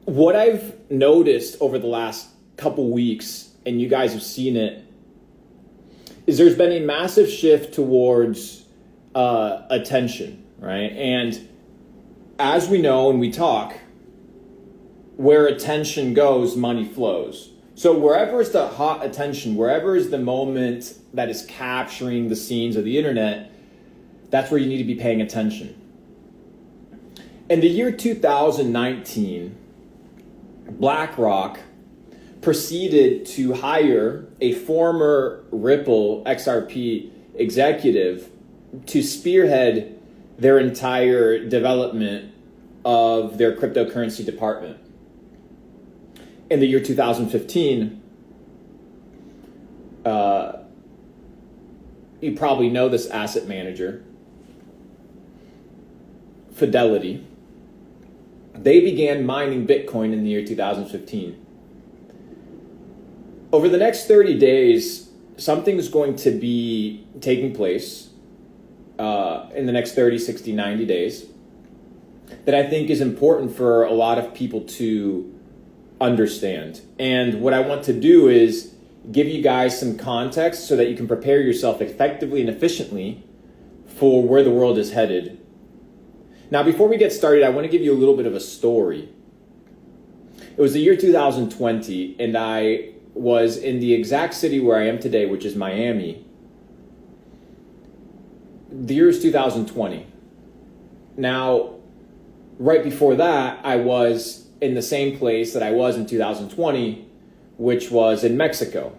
What I've noticed over the last couple weeks, and you guys have seen it, is there's been a massive shift towards attention, right? And as we know and we talk, where attention goes, money flows. So wherever is the hot attention, wherever is the moment that is capturing the scenes of the internet, that's where you need to be paying attention. In the year 2019, BlackRock proceeded to hire a former Ripple XRP executive to spearhead their entire development of their cryptocurrency department. In the year 2015, you probably know this asset manager, Fidelity. They began mining Bitcoin in the year 2015. Over the next 30 days, something is going to be taking place in the next 30, 60, 90 days that I think is important for a lot of people to understand. And what I want to do is give you guys some context so that you can prepare yourself effectively and efficiently for where the world is headed. Now, before we get started, I want to give you a little bit of a story. It was the year 2020, and I was in the exact city where I am today, which is Miami. The year is 2020. Now, right before that, I was in the same place that I was in 2020, which was in Mexico.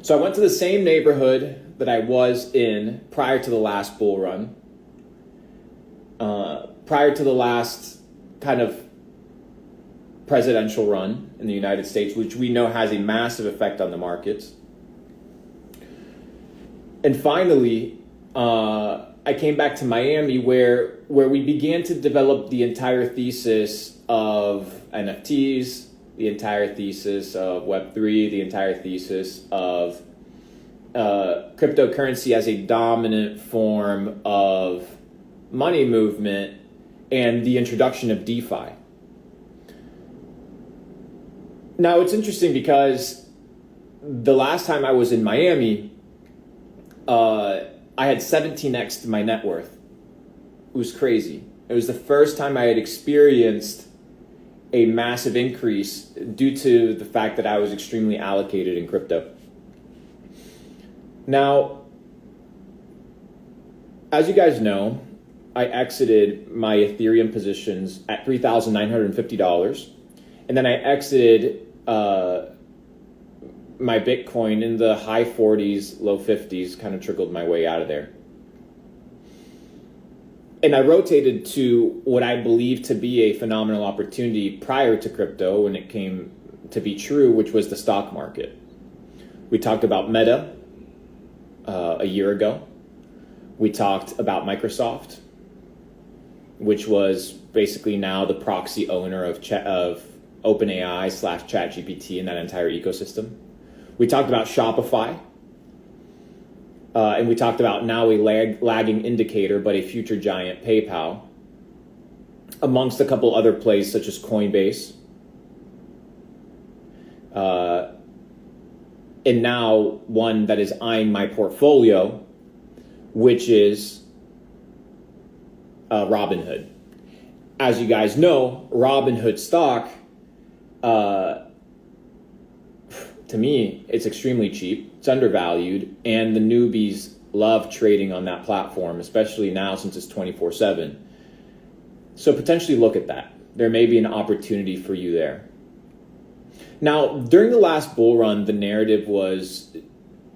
So I went to the same neighborhood that I was in prior to the last bull run, prior to the last kind of presidential run in the United States, which we know has a massive effect on the markets. And finally, I came back to Miami where we began to develop the entire thesis of NFTs, the entire thesis of Web3, the entire thesis of cryptocurrency as a dominant form of money movement, and the introduction of DeFi. Now, it's interesting because the last time I was in Miami, I had 17x to my net worth. It was crazy. It was the first time I had experienced a massive increase due to the fact that I was extremely allocated in crypto. Now, as you guys know, I exited my Ethereum positions at $3,950, and then I exited my Bitcoin in the high 40s, low 50s, kind of trickled my way out of there. And I rotated to what I believe to be a phenomenal opportunity prior to crypto when it came to be true, which was the stock market. We talked about Meta a year ago. We talked about Microsoft, which was basically now the proxy owner of OpenAI / ChatGPT and that entire ecosystem. We talked about Shopify, and we talked about now a lagging indicator, but a future giant, PayPal, amongst a couple other plays such as Coinbase. And now one that is eyeing my portfolio, which is Robinhood. As you guys know, Robinhood stock, to me, it's extremely cheap. It's undervalued, and the newbies love trading on that platform, especially now since it's 24/7. So potentially look at that. There may be an opportunity for you there. Now, during the last bull run, the narrative was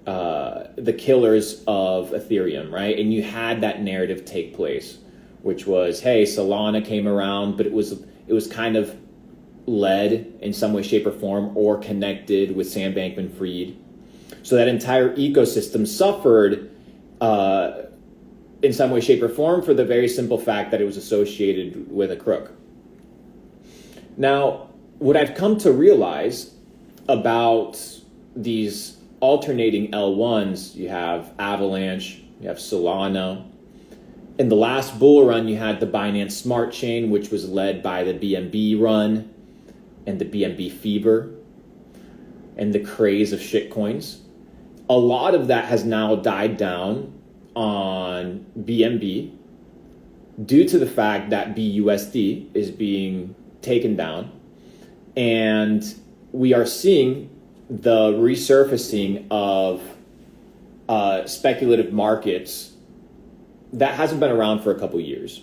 the killers of Ethereum, right? And you had that narrative take place, which was, hey, Solana came around, but it was kind of led in some way, shape, or form, or connected with Sam Bankman-Fried. So that entire ecosystem suffered in some way, shape, or form for the very simple fact that it was associated with a crook. Now, what I've come to realize about these alternating L1s, you have Avalanche, you have Solana, In the last bull run, you had the Binance Smart Chain, which was led by the BNB run and the BNB fever and the craze of shitcoins. A lot of that has now died down on BNB due to the fact that BUSD is being taken down. And we are seeing the resurfacing of speculative markets that hasn't been around for a couple years.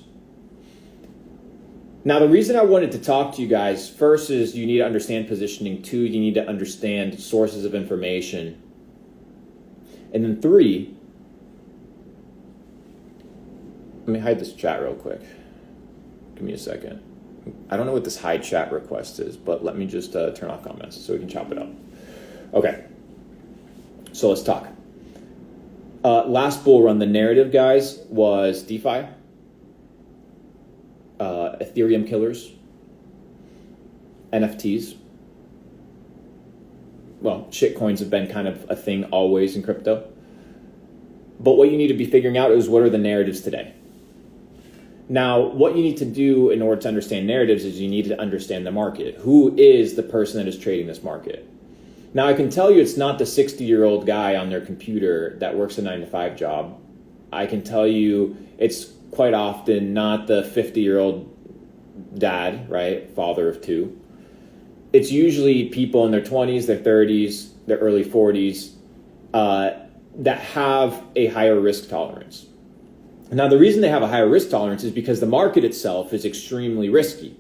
Now, the reason I wanted to talk to you guys, first is you need to understand positioning. 2, you need to understand sources of information. And then 3, let me hide this chat real quick. Give me a second. I don't know what this hide chat request is, but let me just turn off comments so we can chop it up. Okay, so let's talk. Last bull run, the narrative, guys, was DeFi, Ethereum killers, NFTs. Well, shitcoins have been kind of a thing always in crypto. But what you need to be figuring out is what are the narratives today. Now, what you need to do in order to understand narratives is you need to understand the market. Who is the person that is trading this market? Now, I can tell you it's not the 60-year-old guy on their computer that works a 9-to-5 job. I can tell you it's quite often not the 50-year-old dad, right? Father of 2. It's usually people in their 20s, their 30s, their early 40s that have a higher risk tolerance. Now, the reason they have a higher risk tolerance is because the market itself is extremely risky.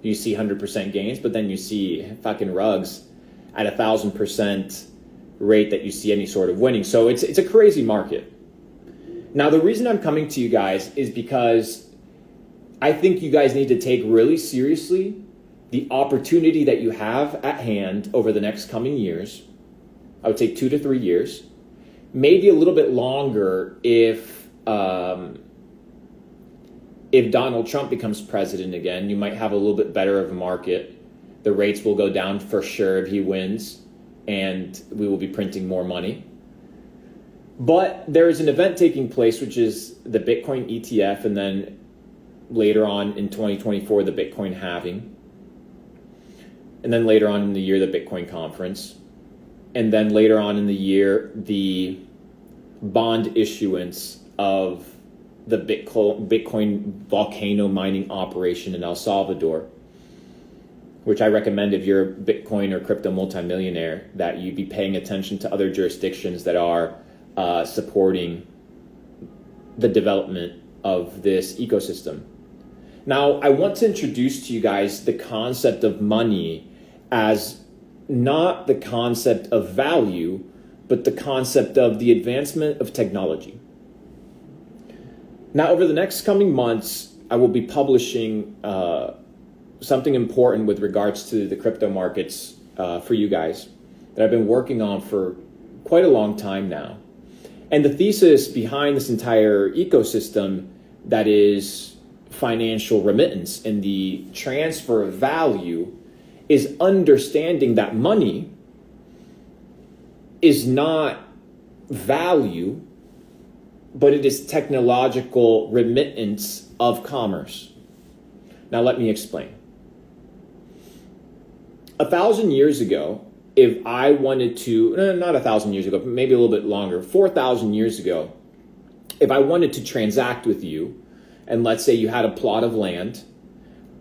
You see 100% gains, but then you see fucking rugs at 1,000% rate that you see any sort of winning. So it's a crazy market. Now, the reason I'm coming to you guys is because I think you guys need to take really seriously the opportunity that you have at hand over the next coming years. I would say 2 to 3 years, maybe a little bit longer if Donald Trump becomes president again. You might have a little bit better of a market. The rates will go down for sure if he wins, and we will be printing more money. But there is an event taking place, which is the Bitcoin ETF, and then later on in 2024, the Bitcoin halving. And then later on in the year, the Bitcoin conference. And then later on in the year, the bond issuance of the Bitcoin volcano mining operation in El Salvador, which I recommend if you're a Bitcoin or crypto multimillionaire, that you be paying attention to other jurisdictions that are supporting the development of this ecosystem. Now, I want to introduce to you guys the concept of money as not the concept of value, but the concept of the advancement of technology. Now, over the next coming months, I will be publishing something important with regards to the crypto markets for you guys that I've been working on for quite a long time now. And the thesis behind this entire ecosystem that is financial remittance and the transfer of value is understanding that money is not value, but it is technological remittance of commerce. Now, let me explain. 1,000 years ago, if I wanted to, not 1,000 years ago, but maybe a little bit longer, 4,000 years ago, if I wanted to transact with you, and let's say you had a plot of land,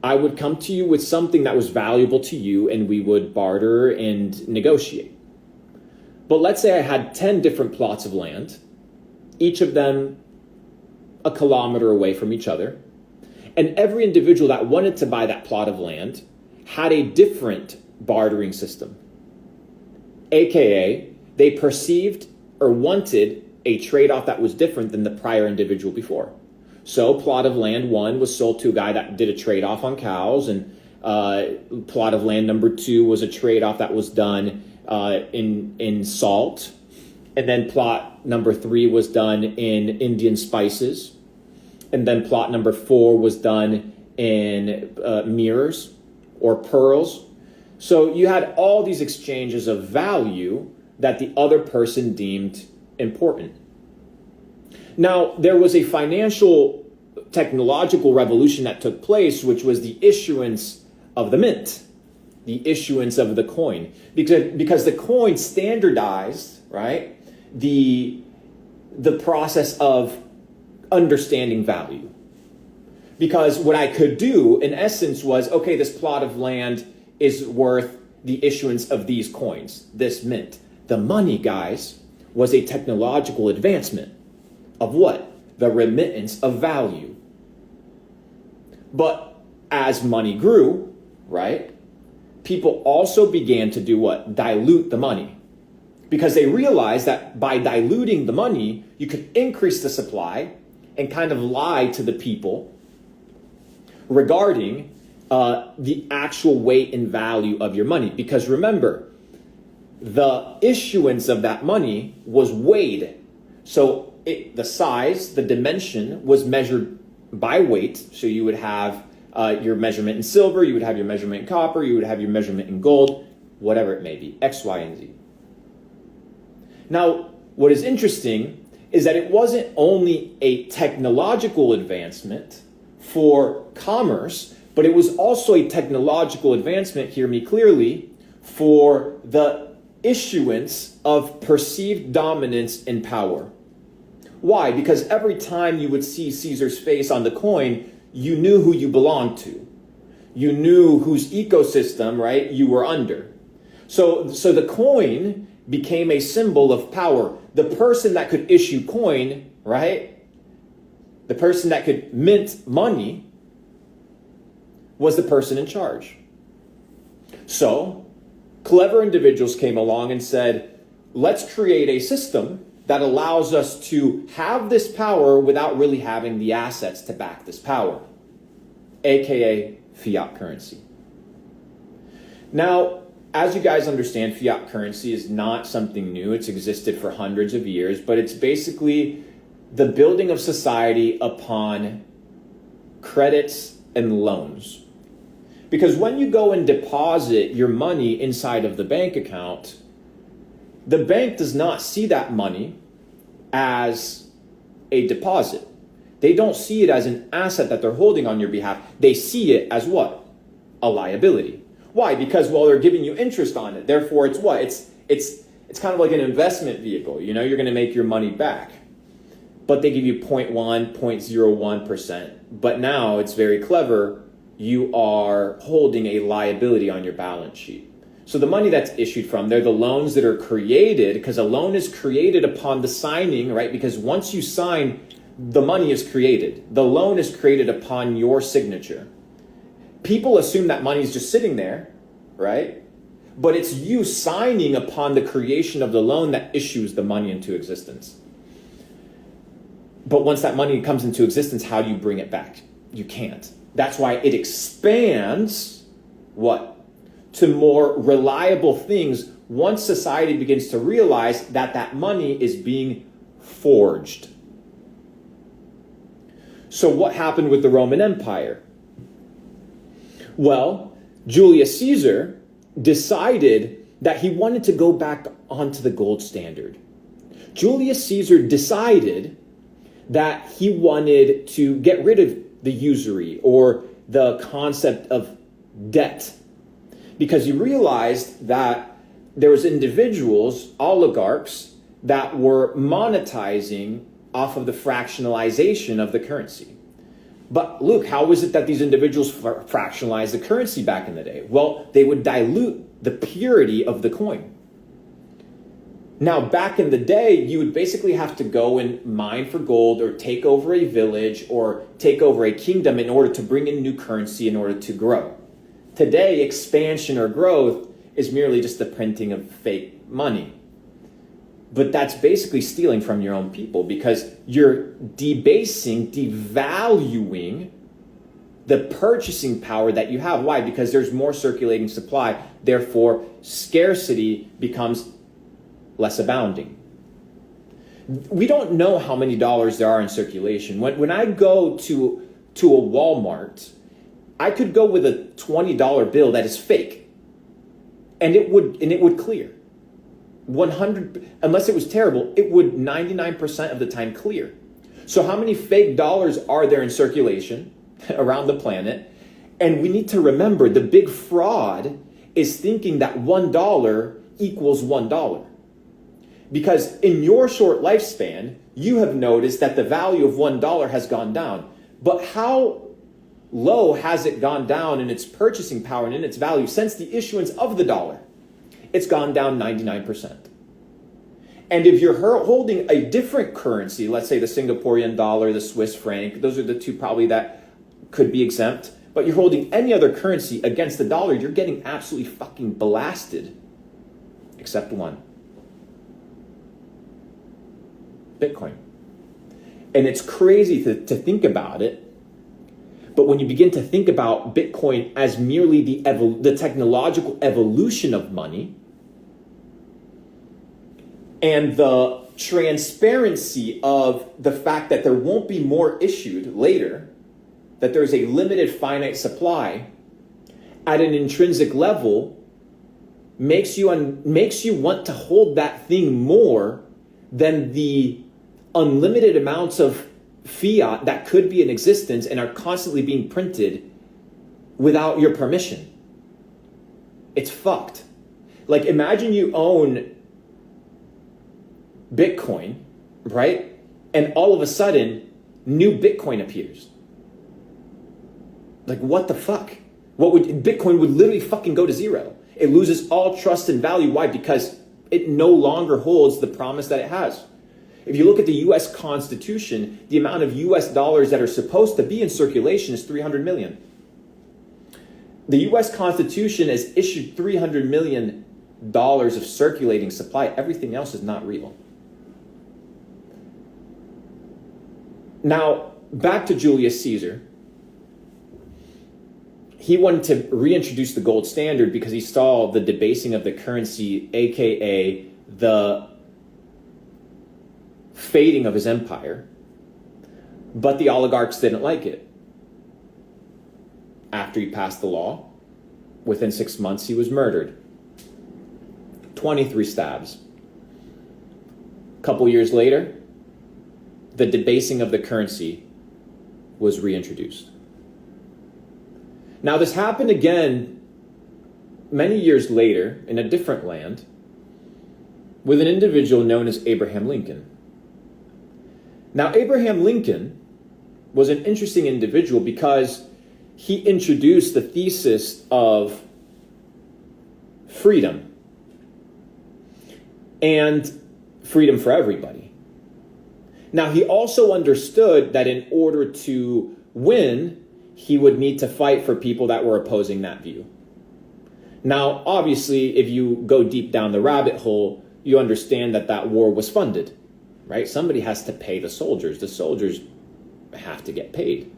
I would come to you with something that was valuable to you, and we would barter and negotiate. But let's say I had 10 different plots of land, each of them a kilometer away from each other, and every individual that wanted to buy that plot of land had a different bartering system. AKA, they perceived or wanted a trade-off that was different than the prior individual before. So plot of land 1 was sold to a guy that did a trade-off on cows, and plot of land number 2 was a trade-off that was done in salt. And then plot number 3 was done in Indian spices. And then plot number 4 was done in mirrors or pearls. So you had all these exchanges of value that the other person deemed important. Now, there was a financial technological revolution that took place, which was the issuance of the mint, the issuance of the coin, because the coin standardized, right, the process of understanding value. Because what I could do, in essence, was, okay, this plot of land is worth the issuance of these coins, this mint. The money, guys, was a technological advancement of what? The remittance of value. But as money grew, right, people also began to do what? Dilute the money. Because they realized that by diluting the money, you could increase the supply and kind of lie to the people regarding the actual weight and value of your money. Because remember, the issuance of that money was weighed. So the size, the dimension was measured by weight. So you would have your measurement in silver, you would have your measurement in copper, you would have your measurement in gold, whatever it may be, X, Y, and Z. Now, what is interesting is that it wasn't only a technological advancement for commerce, but it was also a technological advancement, hear me clearly, for the issuance of perceived dominance and power. Why? Because every time you would see Caesar's face on the coin, you knew who you belonged to. You knew whose ecosystem, right, you were under. So the coin became a symbol of power. The person that could issue coin, right, the person that could mint money was the person in charge. So clever individuals came along and said, let's create a system that allows us to have this power without really having the assets to back this power, aka fiat currency. Now, as you guys understand, fiat currency is not something new. It's existed for hundreds of years, but it's basically the building of society upon credits and loans. Because when you go and deposit your money inside of the bank account, the bank does not see that money as a deposit. They don't see it as an asset that they're holding on your behalf. They see it as what? A liability. Why? Because, well, they're giving you interest on it. Therefore, it's what? It's kind of like an investment vehicle. You know, you're going to make your money back. But they give you 0.1, 0.01%. But now it's very clever. You are holding a liability on your balance sheet. So the money that's issued from, they're the loans that are created, because a loan is created upon the signing, right? Because once you sign, the money is created. The loan is created upon your signature. People assume that money is just sitting there, right? But it's you signing upon the creation of the loan that issues the money into existence. But once that money comes into existence, how do you bring it back? You can't. That's why it expands what? To more reliable things once society begins to realize that that money is being forged. So what happened with the Roman Empire? Well, Julius Caesar decided that he wanted to go back onto the gold standard. Julius Caesar decided that he wanted to get rid of the usury or the concept of debt, because he realized that there was individuals, oligarchs, that were monetizing off of the fractionalization of the currency. But Luke, how was it that these individuals fractionalized the currency back in the day? Well, they would dilute the purity of the coin. Now, back in the day, you would basically have to go and mine for gold or take over a village or take over a kingdom in order to bring in new currency in order to grow. Today, expansion or growth is merely just the printing of fake money. But that's basically stealing from your own people, because you're debasing, devaluing the purchasing power that you have. Why? Because there's more circulating supply. Therefore, scarcity becomes less abounding. We don't know how many dollars there are in circulation. When I go to a Walmart, I could go with a $20 bill that is fake, and it would clear. 100, unless it was terrible, it would 99% of the time clear. So how many fake dollars are there in circulation around the planet? And we need to remember the big fraud is thinking that $1 equals $1. Because in your short lifespan, you have noticed that the value of $1 has gone down. But how low has it gone down in its purchasing power and in its value since the issuance of the dollar? It's gone down 99%. And if you're holding a different currency, let's say the Singaporean dollar, the Swiss franc, those are the two probably that could be exempt, but you're holding any other currency against the dollar, you're getting absolutely fucking blasted. Except one. Bitcoin. And it's crazy to think about it, but when you begin to think about Bitcoin as merely the technological evolution of money and the transparency of the fact that there won't be more issued later, that there's a limited finite supply at an intrinsic level, makes you want to hold that thing more than the unlimited amounts of fiat that could be in existence and are constantly being printed without your permission. It's fucked. Like, imagine you own Bitcoin, right? And all of a sudden, new Bitcoin appears. Like, what the fuck? Bitcoin would literally fucking go to zero. It loses all trust and value. Why? Because it no longer holds the promise that it has. If you look at the US Constitution, the amount of US dollars that are supposed to be in circulation is 300 million. The US Constitution has issued $300 million of circulating supply. Everything else is not real. Now, back to Julius Caesar. He wanted to reintroduce the gold standard because he saw the debasing of the currency, aka the fading of his empire. But the oligarchs didn't like it. After he passed the law, within 6 months he was murdered. 23 stabs. A couple years later, the debasing of the currency was reintroduced. Now, this happened again many years later in a different land with an individual known as Abraham Lincoln. Now, Abraham Lincoln was an interesting individual because he introduced the thesis of freedom and freedom for everybody. Now, he also understood that in order to win, he would need to fight for people that were opposing that view. Now, obviously, if you go deep down the rabbit hole, you understand that that war was funded, right? Somebody has to pay the soldiers. The soldiers have to get paid.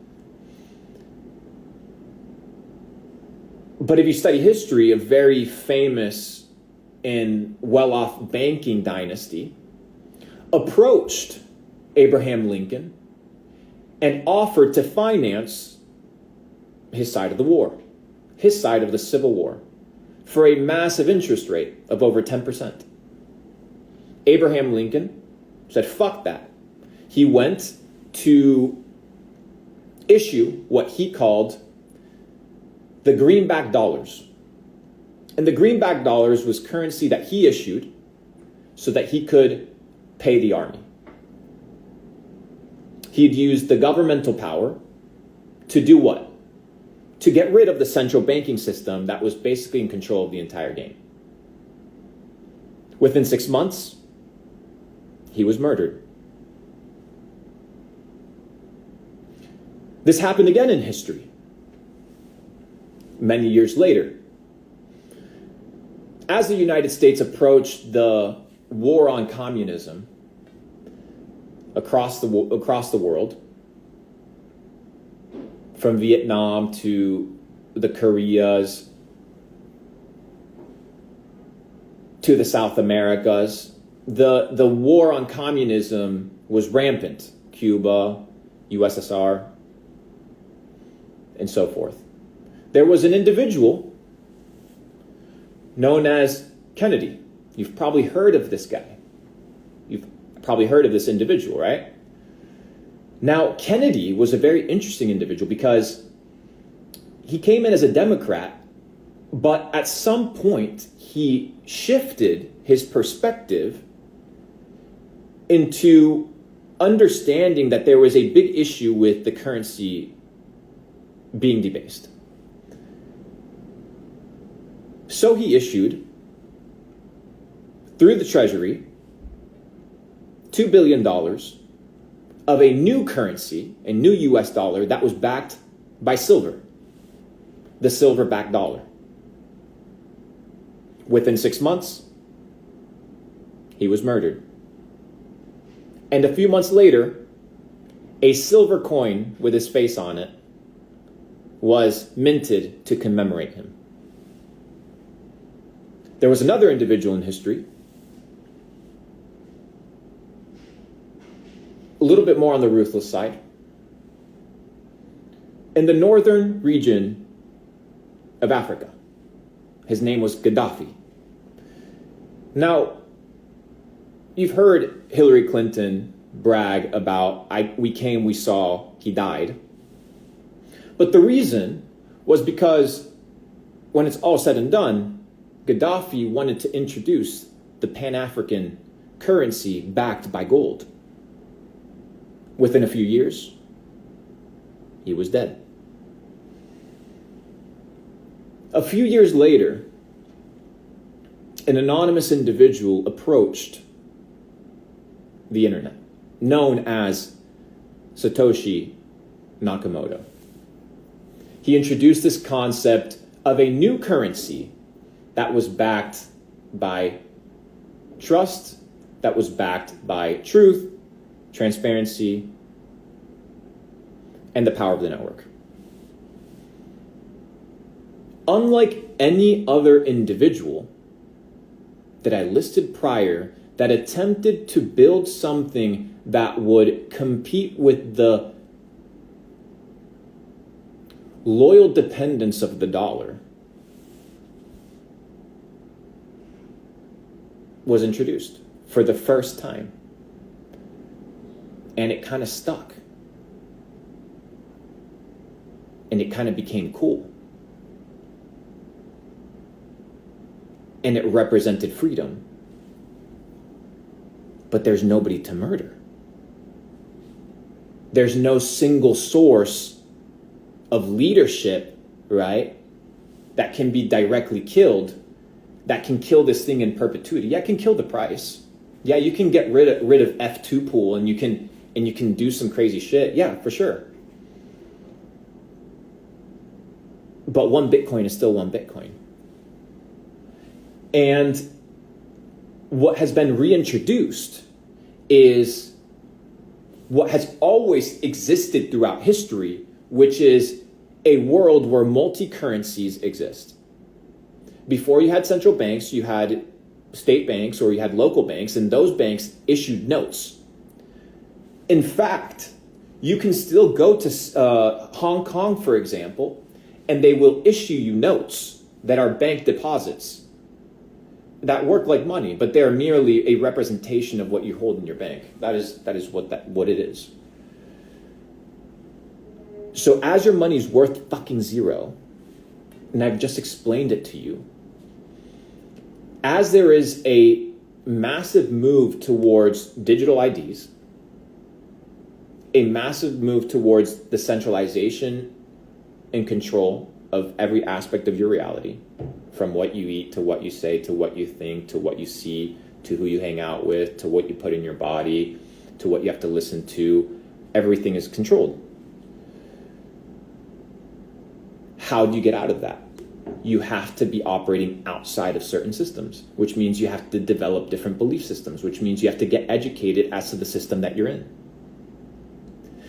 But if you study history, a very famous and well-off banking dynasty approached Abraham Lincoln and offered to finance his side of the war, his side of the Civil War, for a massive interest rate of over 10%. Abraham Lincoln said, fuck that. He went to issue what he called the greenback dollars. And the greenback dollars was currency that he issued so that he could pay the army. He'd used the governmental power to do what? To get rid of the central banking system that was basically in control of the entire game. Within 6 months, he was murdered. This happened again in history. Many years later, as the United States approached the war on communism across the world, from Vietnam to the Koreas to the South Americas, the war on communism was rampant. Cuba, USSR, and so forth. There was an individual known as Kennedy. You've probably heard of this guy. You've probably heard of this individual, right? Now, Kennedy was a very interesting individual because he came in as a Democrat, but at some point he shifted his perspective into understanding that there was a big issue with the currency being debased. So he issued, through the Treasury, $2 billion of a new currency, a new US dollar that was backed by silver, the silver-backed dollar. Within 6 months, he was murdered. And a few months later, a silver coin with his face on it was minted to commemorate him. There was another individual in history, a little bit more on the ruthless side. In the northern region of Africa, his name was Gaddafi. Now, you've heard Hillary Clinton brag about, we came, we saw, he died. But the reason was because when it's all said and done, Gaddafi wanted to introduce the Pan-African currency backed by gold. Within a few years, he was dead. A few years later, an anonymous individual approached the internet, known as Satoshi Nakamoto. He introduced this concept of a new currency that was backed by trust, that was backed by truth, transparency, and the power of the network. Unlike any other individual that I listed prior that attempted to build something that would compete with the loyal dependence of the dollar, was introduced for the first time. And it kind of stuck. And it kind of became cool. And it represented freedom. But there's nobody to murder. There's no single source of leadership, right, that can be directly killed, that can kill this thing in perpetuity. Yeah, it can kill the price. Yeah, you can get rid of F2 pool and you can do some crazy shit. Yeah, for sure. But one Bitcoin is still one Bitcoin. And what has been reintroduced is what has always existed throughout history, which is a world where multi-currencies exist. Before you had central banks, you had state banks or you had local banks, and those banks issued notes. In fact, you can still go to Hong Kong, for example, and they will issue you notes that are bank deposits that work like money, but they're merely a representation of what you hold in your bank. That is what it is. So as your money's worth fucking zero, and I've just explained it to you, as there is a massive move towards digital IDs, a massive move towards the centralization and control of every aspect of your reality, from what you eat to what you say to what you think to what you see to who you hang out with to what you put in your body to what you have to listen to, everything is controlled. How do you get out of that? You have to be operating outside of certain systems, which means you have to develop different belief systems, which means you have to get educated as to the system that you're in.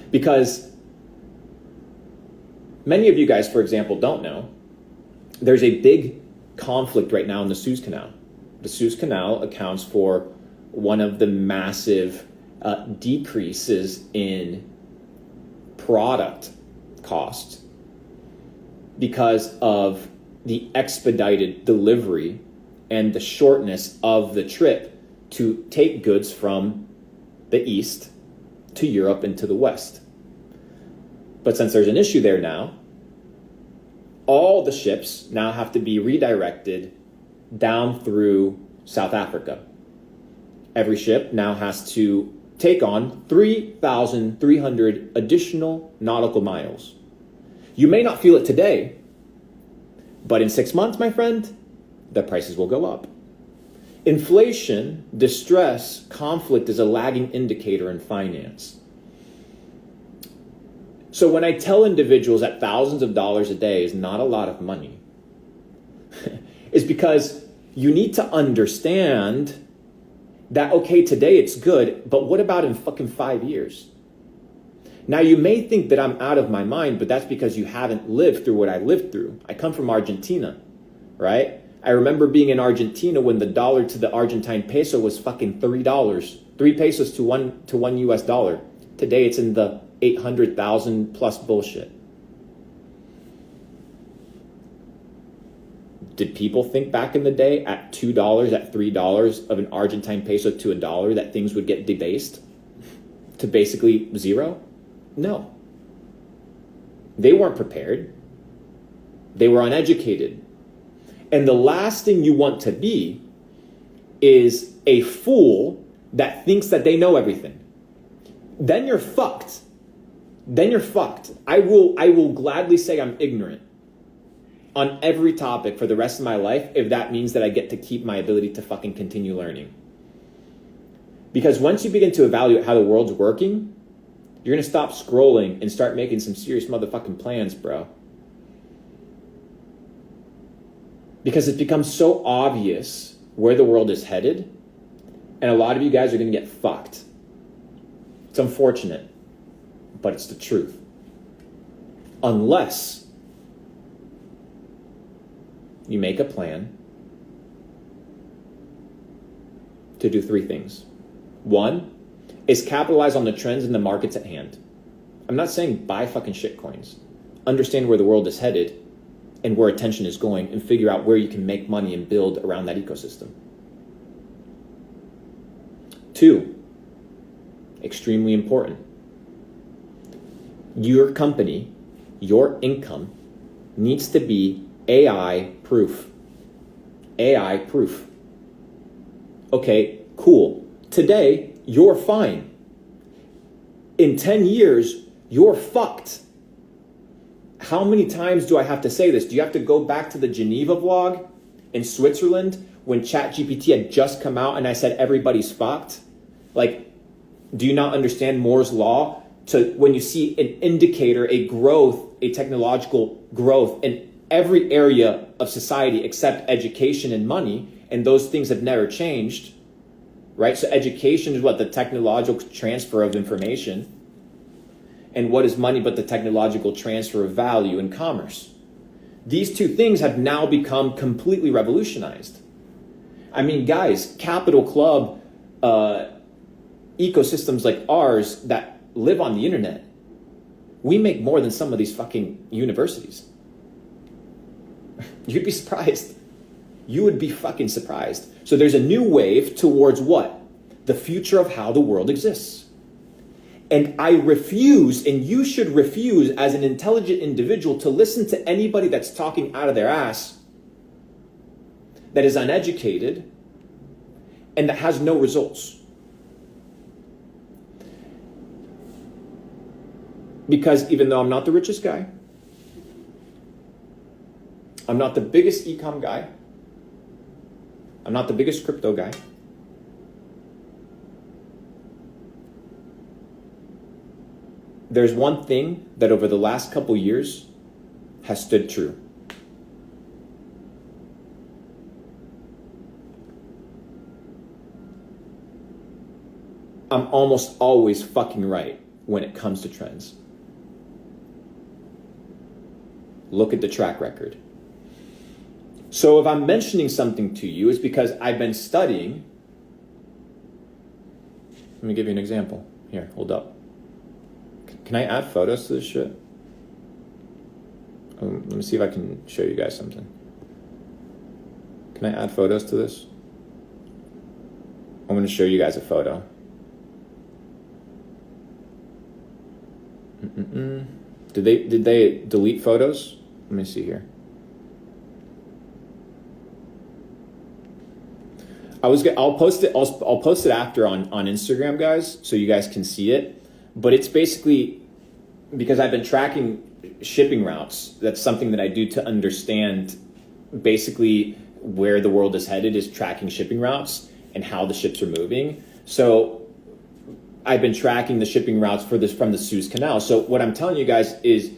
Because many of you guys, for example, don't know, there's a big conflict right now in the Suez Canal. The Suez Canal accounts for one of the massive decreases in product costs because of the expedited delivery and the shortness of the trip to take goods from the east to Europe and to the West. But since there's an issue there now, all the ships now have to be redirected down through South Africa. Every ship now has to take on 3,300 additional nautical miles. You may not feel it today, but in 6 months, my friend, the prices will go up. Inflation, distress, conflict is a lagging indicator in finance. So when I tell individuals that thousands of dollars a day is not a lot of money, it's because you need to understand that, okay, today it's good, but what about in fucking 5 years? Now, you may think that I'm out of my mind, but that's because you haven't lived through what I lived through. I come from Argentina, right? I remember being in Argentina when the dollar to the Argentine peso was fucking $3, 3 pesos to one US dollar. Today it's in the 800,000 plus bullshit. Did people think back in the day at $2, at $3 of an Argentine peso to a dollar that things would get debased to basically zero? No. They weren't prepared. They were uneducated. And the last thing you want to be is a fool that thinks that they know everything. Then you're fucked. Then you're fucked. I will gladly say I'm ignorant on every topic for the rest of my life if that means that I get to keep my ability to fucking continue learning. Because once you begin to evaluate how the world's working, you're going to stop scrolling and start making some serious motherfucking plans, bro. Because it becomes so obvious where the world is headed, and a lot of you guys are going to get fucked. It's unfortunate, but it's the truth. Unless you make a plan to do 3 things. 1 is capitalize on the trends in the markets at hand. I'm not saying buy fucking shit coins. Understand where the world is headed and where attention is going, and figure out where you can make money and build around that ecosystem. 2, extremely important. Your company, your income needs to be AI proof. AI proof. Okay, cool. Today, you're fine. In 10 years, you're fucked. How many times do I have to say this? Do you have to go back to the Geneva vlog in Switzerland when ChatGPT had just come out and I said everybody's fucked? Like, do you not understand Moore's law? To when you see an indicator, a growth, a technological growth in every area of society except education and money, and those things have never changed, right? So education is what? The technological transfer of information. And what is money but the technological transfer of value in commerce? These 2 things have now become completely revolutionized. I mean, guys, Capital Club ecosystems like ours that live on the internet, we make more than some of these fucking universities. You'd be surprised. You would be fucking surprised. So there's a new wave towards what? The future of how the world exists. And I refuse, and you should refuse as an intelligent individual, to listen to anybody that's talking out of their ass, that is uneducated, and that has no results. Because even though I'm not the richest guy, I'm not the biggest e-com guy, I'm not the biggest crypto guy, there's one thing that over the last couple years has stood true. I'm almost always fucking right when it comes to trends. Look at the track record. So if I'm mentioning something to you, it's because I've been studying. Let me give you an example. Here, hold up. Can I add photos to this shit? Let me see if I can show you guys something. Can I add photos to this? I'm going to show you guys a photo. Did they delete photos? Let me see here. I'll post it. I'll post it after on Instagram, guys, so you guys can see it. But it's basically because I've been tracking shipping routes. That's something that I do to understand basically where the world is headed, is tracking shipping routes and how the ships are moving. So I've been tracking the shipping routes for this from the Suez Canal. So what I'm telling you guys is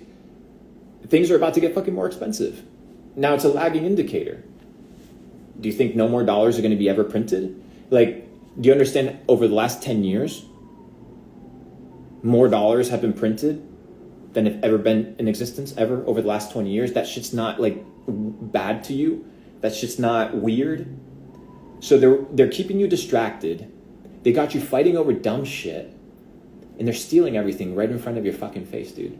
things are about to get fucking more expensive. Now it's a lagging indicator. Do you think no more dollars are going to be ever printed? Like, do you understand over the last 10 years, more dollars have been printed than have ever been in existence ever over the last 20 years? That shit's not like bad to you. That shit's not weird. So they're keeping you distracted. They got you fighting over dumb shit, and they're stealing everything right in front of your fucking face, dude.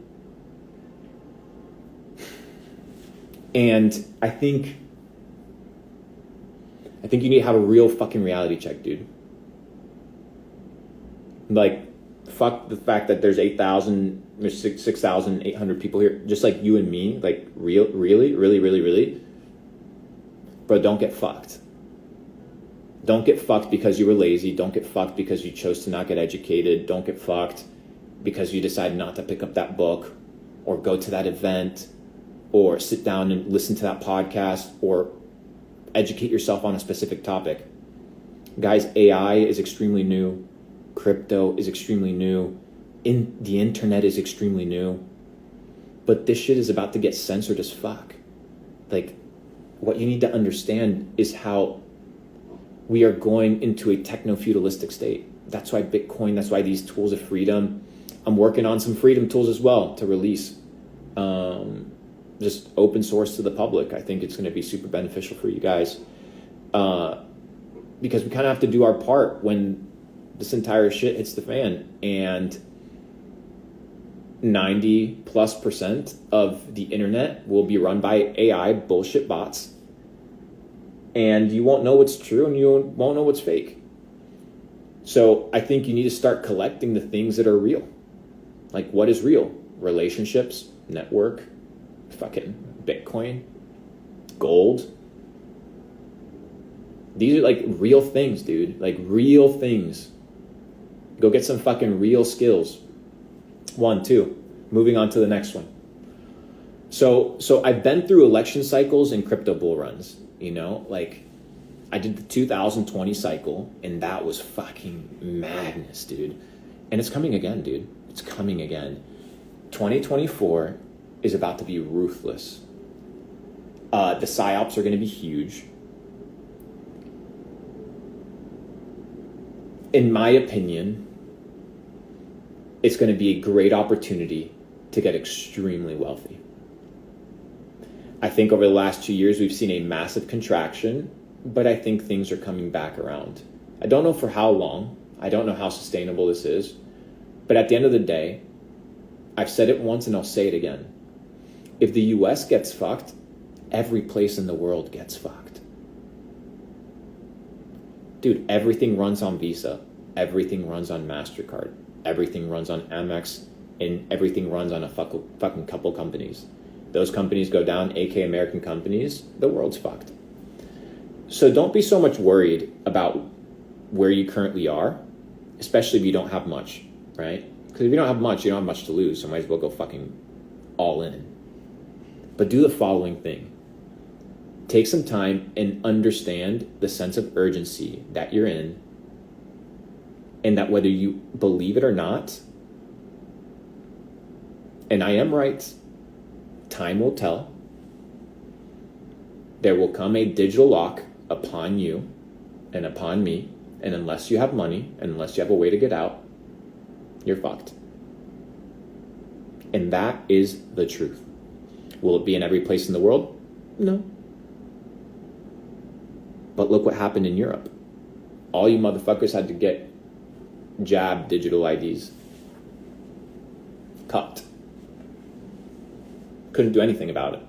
And I think you need to have a real fucking reality check, dude. Like, fuck the fact that there's 8,000 or 6,800 people here, just like you and me. Like, really. Bro, don't get fucked. Don't get fucked because you were lazy. Don't get fucked because you chose to not get educated. Don't get fucked because you decided not to pick up that book or go to that event or sit down and listen to that podcast or educate yourself on a specific topic. Guys, AI is extremely new. Crypto is extremely new. The internet is extremely new. But this shit is about to get censored as fuck. Like, what you need to understand is how we are going into a techno-feudalistic state. That's why Bitcoin, that's why these tools of freedom. I'm working on some freedom tools as well to release. Just open source to the public. I think it's going to be super beneficial for you guys. Because we kind of have to do our part when this entire shit hits the fan. And 90+% of the internet will be run by AI bullshit bots. And you won't know what's true and you won't know what's fake. So I think you need to start collecting the things that are real. Like, what is real? Relationships, network, fucking Bitcoin, gold. These are like real things, dude. Like real things. Go get some fucking real skills. 1, 2. Moving on to the next one. So I've been through election cycles and crypto bull runs. You know, like I did the 2020 cycle and that was fucking madness, dude. And it's coming again, dude. It's coming again. 2024 is about to be ruthless. The psyops are going to be huge. In my opinion, it's going to be a great opportunity to get extremely wealthy. I think over the last 2 years, we've seen a massive contraction, but I think things are coming back around. I don't know for how long. I don't know how sustainable this is. But at the end of the day, I've said it once and I'll say it again. If the US gets fucked, every place in the world gets fucked. Dude, everything runs on Visa. Everything runs on MasterCard. Everything runs on Amex. And everything runs on a fucking couple companies. Those companies go down, aka American companies, the world's fucked. So don't be so much worried about where you currently are, especially if you don't have much, right? Because if you don't have much, you don't have much to lose, so might as well go fucking all in. But do the following thing. Take some time and understand the sense of urgency that you're in, and that whether you believe it or not, and I am right, time will tell. There will come a digital lock upon you and upon me, and unless you have money, and unless you have a way to get out, you're fucked. And that is the truth. Will it be in every place in the world? No. But look what happened in Europe. All you motherfuckers had to get jabbed digital IDs. Cut. Couldn't do anything about it.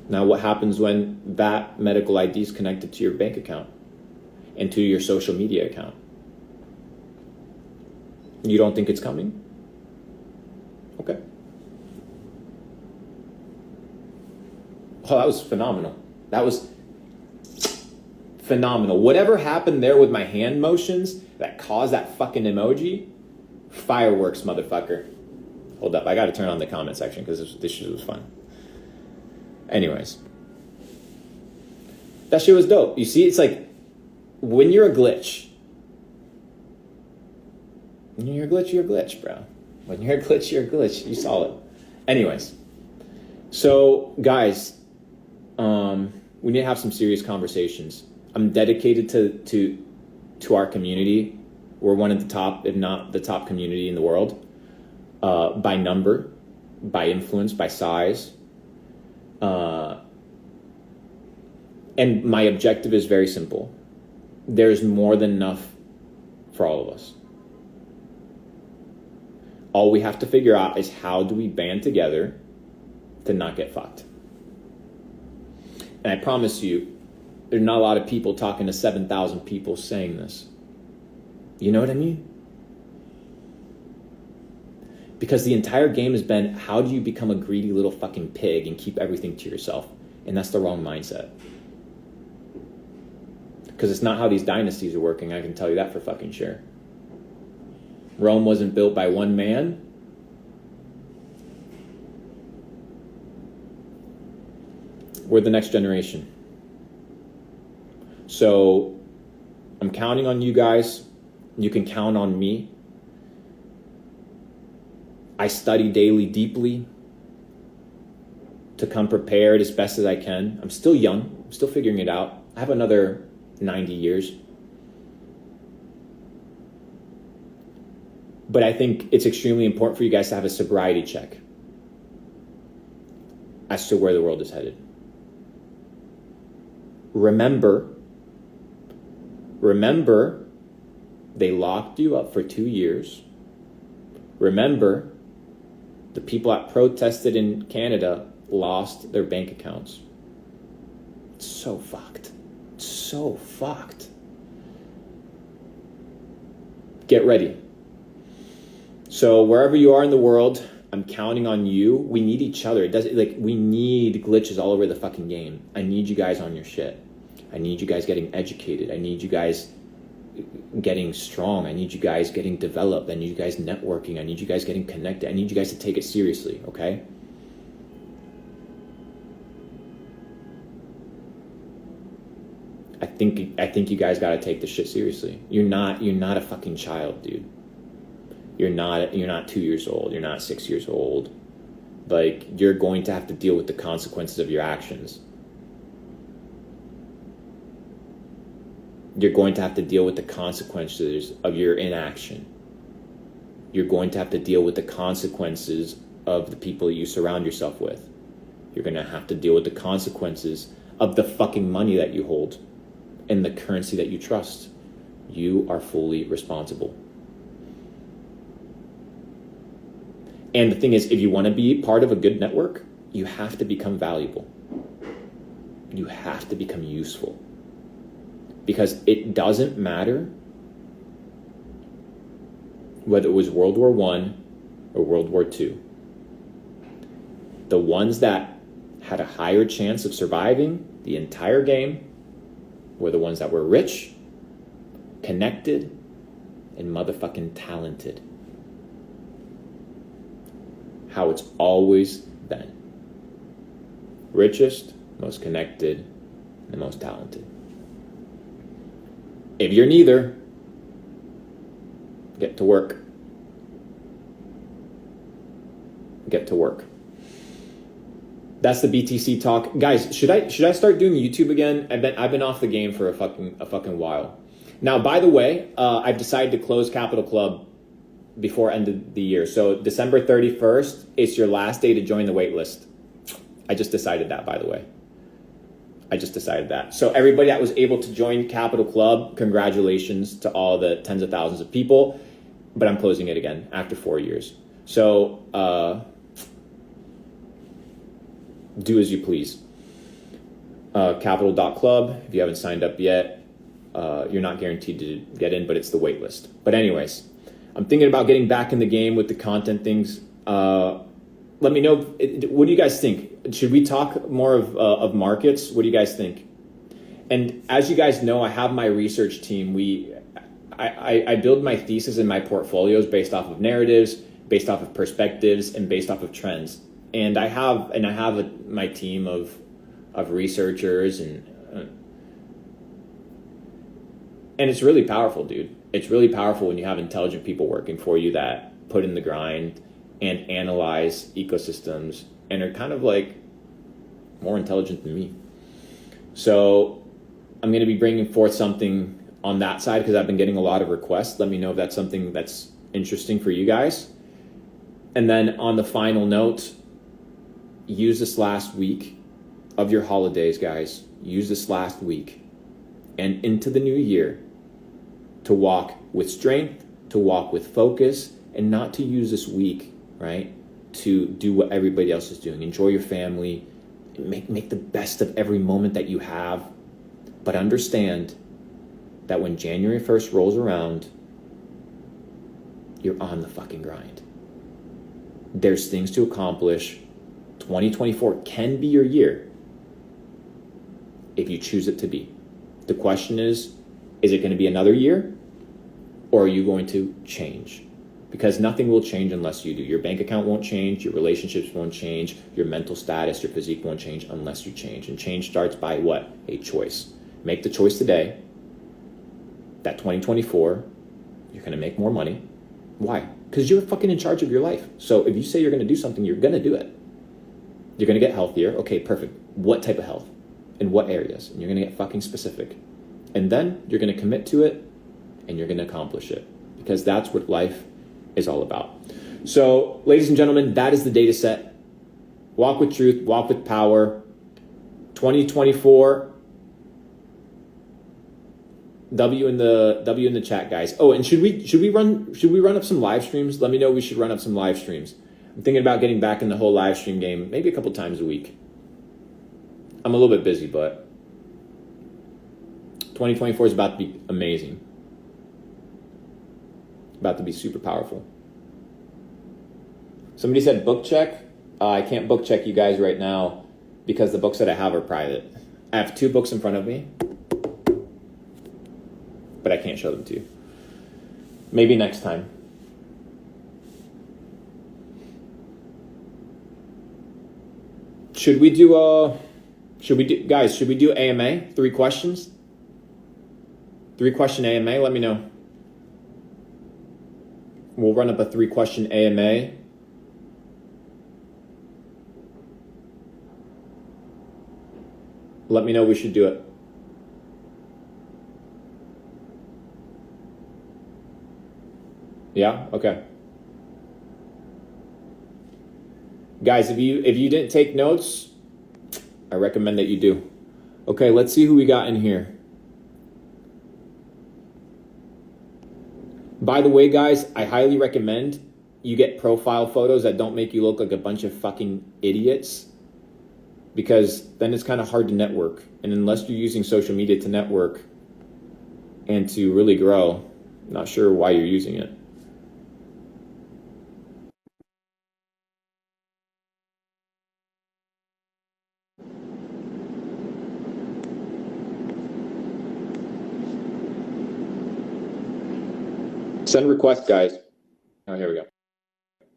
Now what happens when that medical ID is connected to your bank account and to your social media account? You don't think it's coming? Oh, that was phenomenal. That was phenomenal. Whatever happened there with my hand motions that caused that fucking emoji, fireworks, motherfucker. Hold up, I gotta turn on the comment section because this shit was fun. Anyways. That shit was dope. You see, it's like, when you're a glitch, you're a glitch, bro. When you're a glitch, you're a glitch. You saw it. Anyways. So, guys, we need to have some serious conversations. I'm dedicated to our community. We're one of the top, if not the top community in the world, by number, by influence, by size. And my objective is very simple. There's more than enough for all of us. All we have to figure out is how do we band together to not get fucked. And I promise you, there's not a lot of people talking to 7,000 people saying this. You know what I mean? Because the entire game has been, how do you become a greedy little fucking pig and keep everything to yourself? And that's the wrong mindset. Because it's not how these dynasties are working, I can tell you that for fucking sure. Rome wasn't built by one man. We're the next generation. So I'm counting on you guys. You can count on me. I study daily, deeply to come prepared as best as I can. I'm still young. I'm still figuring it out. I have another 90 years. But I think it's extremely important for you guys to have a sobriety check as to where the world is headed. Remember, they locked you up for 2 years. Remember, the people that protested in Canada lost their bank accounts. It's so fucked. So fucked. Get ready. So wherever you are in the world, I'm counting on you. We need each other. We need glitches all over the fucking game. I need you guys on your shit. I need you guys getting educated. I need you guys getting strong. I need you guys getting developed. I need you guys networking. I need you guys getting connected. I need you guys to take it seriously, okay? I think you guys got to take this shit seriously. You're not a fucking child, dude. You're not 2 years old. You're not 6 years old. Like, you're going to have to deal with the consequences of your actions. You're going to have to deal with the consequences of your inaction. You're going to have to deal with the consequences of the people you surround yourself with. You're going to have to deal with the consequences of the fucking money that you hold and the currency that you trust. You are fully responsible. And the thing is, if you want to be part of a good network, you have to become valuable. You have to become useful. Because it doesn't matter whether it was World War I or World War II. The ones that had a higher chance of surviving the entire game were the ones that were rich, connected, and motherfucking talented. How it's always been. Richest, most connected, and most talented. If you're neither, get to work. Get to work. That's the BTC talk. Guys, should I start doing YouTube again? I've been off the game for a fucking while. Now, by the way, I've decided to close Capital Club before end of the year. So December 31st, it's your last day to join the waitlist. I just decided that, by the way. I just decided that. So everybody that was able to join Capital Club, congratulations to all the tens of thousands of people. But I'm closing it again after 4 years. So do as you please. Capital.club, if you haven't signed up yet, you're not guaranteed to get in, but it's the waitlist. But anyways, I'm thinking about getting back in the game with the content things. let me know. What do you guys think? Should we talk more of markets? What do you guys think? And as you guys know, I have my research team. I build my thesis and my portfolios based off of narratives, based off of perspectives, and based off of trends. And I have my team of researchers, and it's really powerful, dude. It's really powerful when you have intelligent people working for you that put in the grind and analyze ecosystems and are kind of like more intelligent than me. So I'm going to be bringing forth something on that side because I've been getting a lot of requests. Let me know if that's something that's interesting for you guys. And then on the final note, use this last week of your holidays, guys. Use this last week and into the new year to walk with strength, to walk with focus, and not to use this week, right, to do what everybody else is doing. Enjoy your family, make the best of every moment that you have, but understand that when January 1st rolls around, you're on the fucking grind. There's things to accomplish. 2024 can be your year if you choose it to be. The question is it going to be another year, or are you going to change? Because nothing will change unless you do. Your bank account won't change, your relationships won't change, your mental status, your physique won't change unless you change. And change starts by what? A choice. Make the choice today that 2024, you're going to make more money. Why? Because you're fucking in charge of your life. So if you say you're going to do something, you're going to do it. You're going to get healthier. Okay, perfect. What type of health? In what areas? And you're going to get fucking specific. And then you're going to commit to it and you're going to accomplish it, because that's what life is all about. So, ladies and gentlemen, that is the data set. Walk with truth, walk with power. 2024. W in the chat, guys. Oh, and should we run up some live streams? Let me know. We should run up some live streams. I'm thinking about getting back in the whole live stream game, maybe a couple times a week. I'm a little bit busy, but 2024 is about to be amazing. About to be super powerful. Somebody said book check. I can't book check you guys right now because the books that I have are private. I have 2 books in front of me, but I can't show them to you. Maybe next time. Should we do AMA? 3 questions? 3 question AMA, let me know. We'll run up a 3 question AMA. Let me know we should do it. Yeah? Okay. Guys, if you didn't take notes, I recommend that you do. Okay, let's see who we got in here. By the way, guys, I highly recommend you get profile photos that don't make you look like a bunch of fucking idiots, because then it's kind of hard to network. And unless you're using social media to network and to really grow, I'm not sure why you're using it. Send requests, guys. Oh, here we go.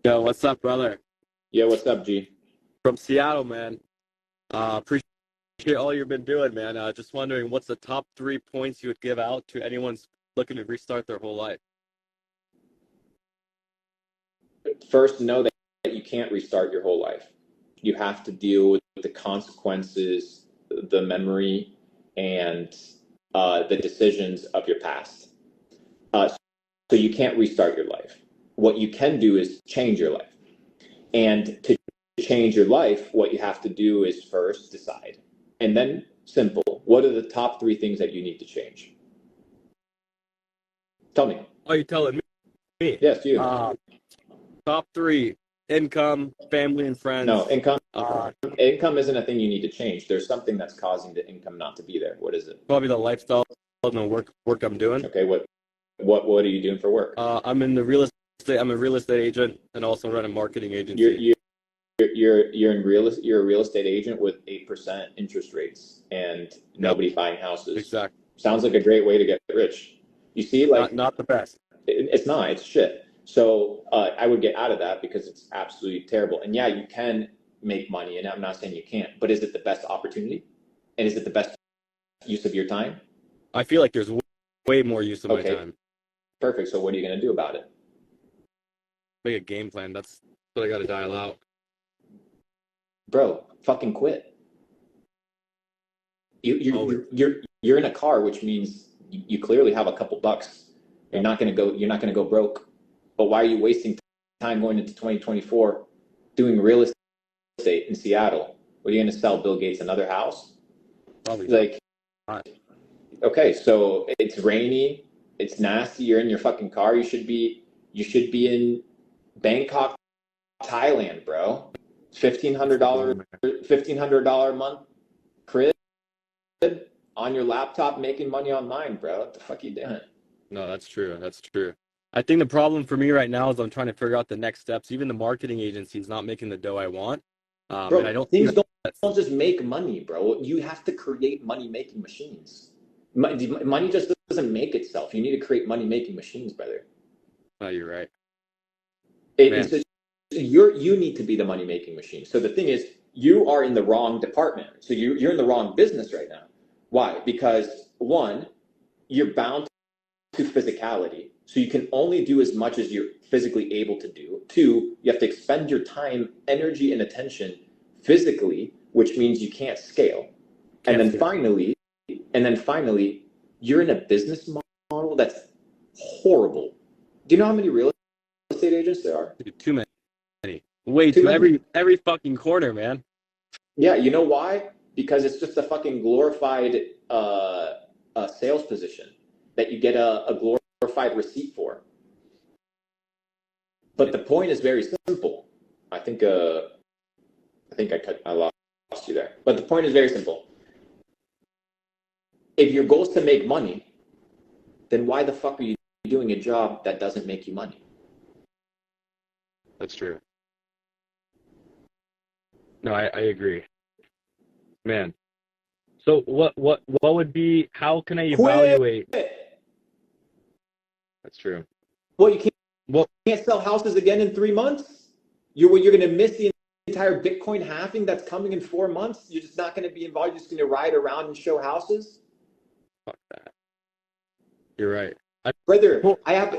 Yo, what's up, brother? Yeah, what's up, G? From Seattle, man. Appreciate all you've been doing, man. Just wondering, what's the top 3 points you would give out to anyone looking to restart their whole life? First, know that you can't restart your whole life. You have to deal with the consequences, the memory, and the decisions of your past. So you can't restart your life. What you can do is change your life. And to change your life, what you have to do is first decide. And then simple. What are the top 3 things that you need to change? Tell me. Oh, you telling me? Yes, you. Top 3: income, family, and friends. No, income. Income isn't a thing you need to change. There's something that's causing the income not to be there. What is it? Probably the lifestyle and the work I'm doing. Okay, what are you doing for work? I'm in the real estate. I'm a real estate agent and also run a marketing agency. you're in you're a real estate agent with 8% interest rates and Yep, nobody buying houses. exactly. Sounds like a great way to get rich. You see, like Not the best. it's not, it's shit. So I would get out of that because it's absolutely terrible. And yeah, you can make money, and I'm not saying you can't, but is it the best opportunity? And is it the best use of your time? I feel like there's way more use of my Okay, time. perfect. So what are you going to do about it? Make a game plan. That's what I got to dial out. Bro, fucking quit. You're in a car, which means you clearly have a couple bucks. You're not going to go broke. But why are you wasting time going into 2024 doing real estate in Seattle? What are you going to sell, Bill Gates another house? Probably Like, not. okay, so it's rainy, it's nasty, you're in your fucking car. You should be in Bangkok, Thailand, bro. $1,500 a month crib on your laptop making money online, bro. What the fuck are you doing? No, that's true. That's true. I think the problem for me right now is I'm trying to figure out the next steps. Even the marketing agency is not making the dough I want. And I Bro, don't things think don't just make money, bro. You have to create money-making machines. Money just doesn't make itself. You need to create money-making machines, brother. Oh, you're right. It's just, you need to be the money-making machine. So the thing is, you are in the wrong department. So you're in the wrong business right now. Why? Because one, you're bound to physicality. So you can only do as much as you're physically able to do. Two, you have to expend your time, energy, and attention physically, which means you can't scale. And then finally, you're in a business model that's horrible. Do you know how many real estate agents there are? Too many. Way too every fucking corner, man. Yeah, you know why? Because it's just a fucking glorified sales position that you get a glorified receipt for. But the point is very simple. I think I lost you there. But the point is very simple. If your goal is to make money, then why the fuck are you doing a job that doesn't make you money? That's true. No, I agree. Man. So what would be, how can I evaluate? Quit. That's true. Well, you can't sell houses again in 3 months? You're going to miss the entire Bitcoin halving that's coming in 4 months? You're just not going to be involved? You're just going to ride around and show houses? Fuck that. You're right. I have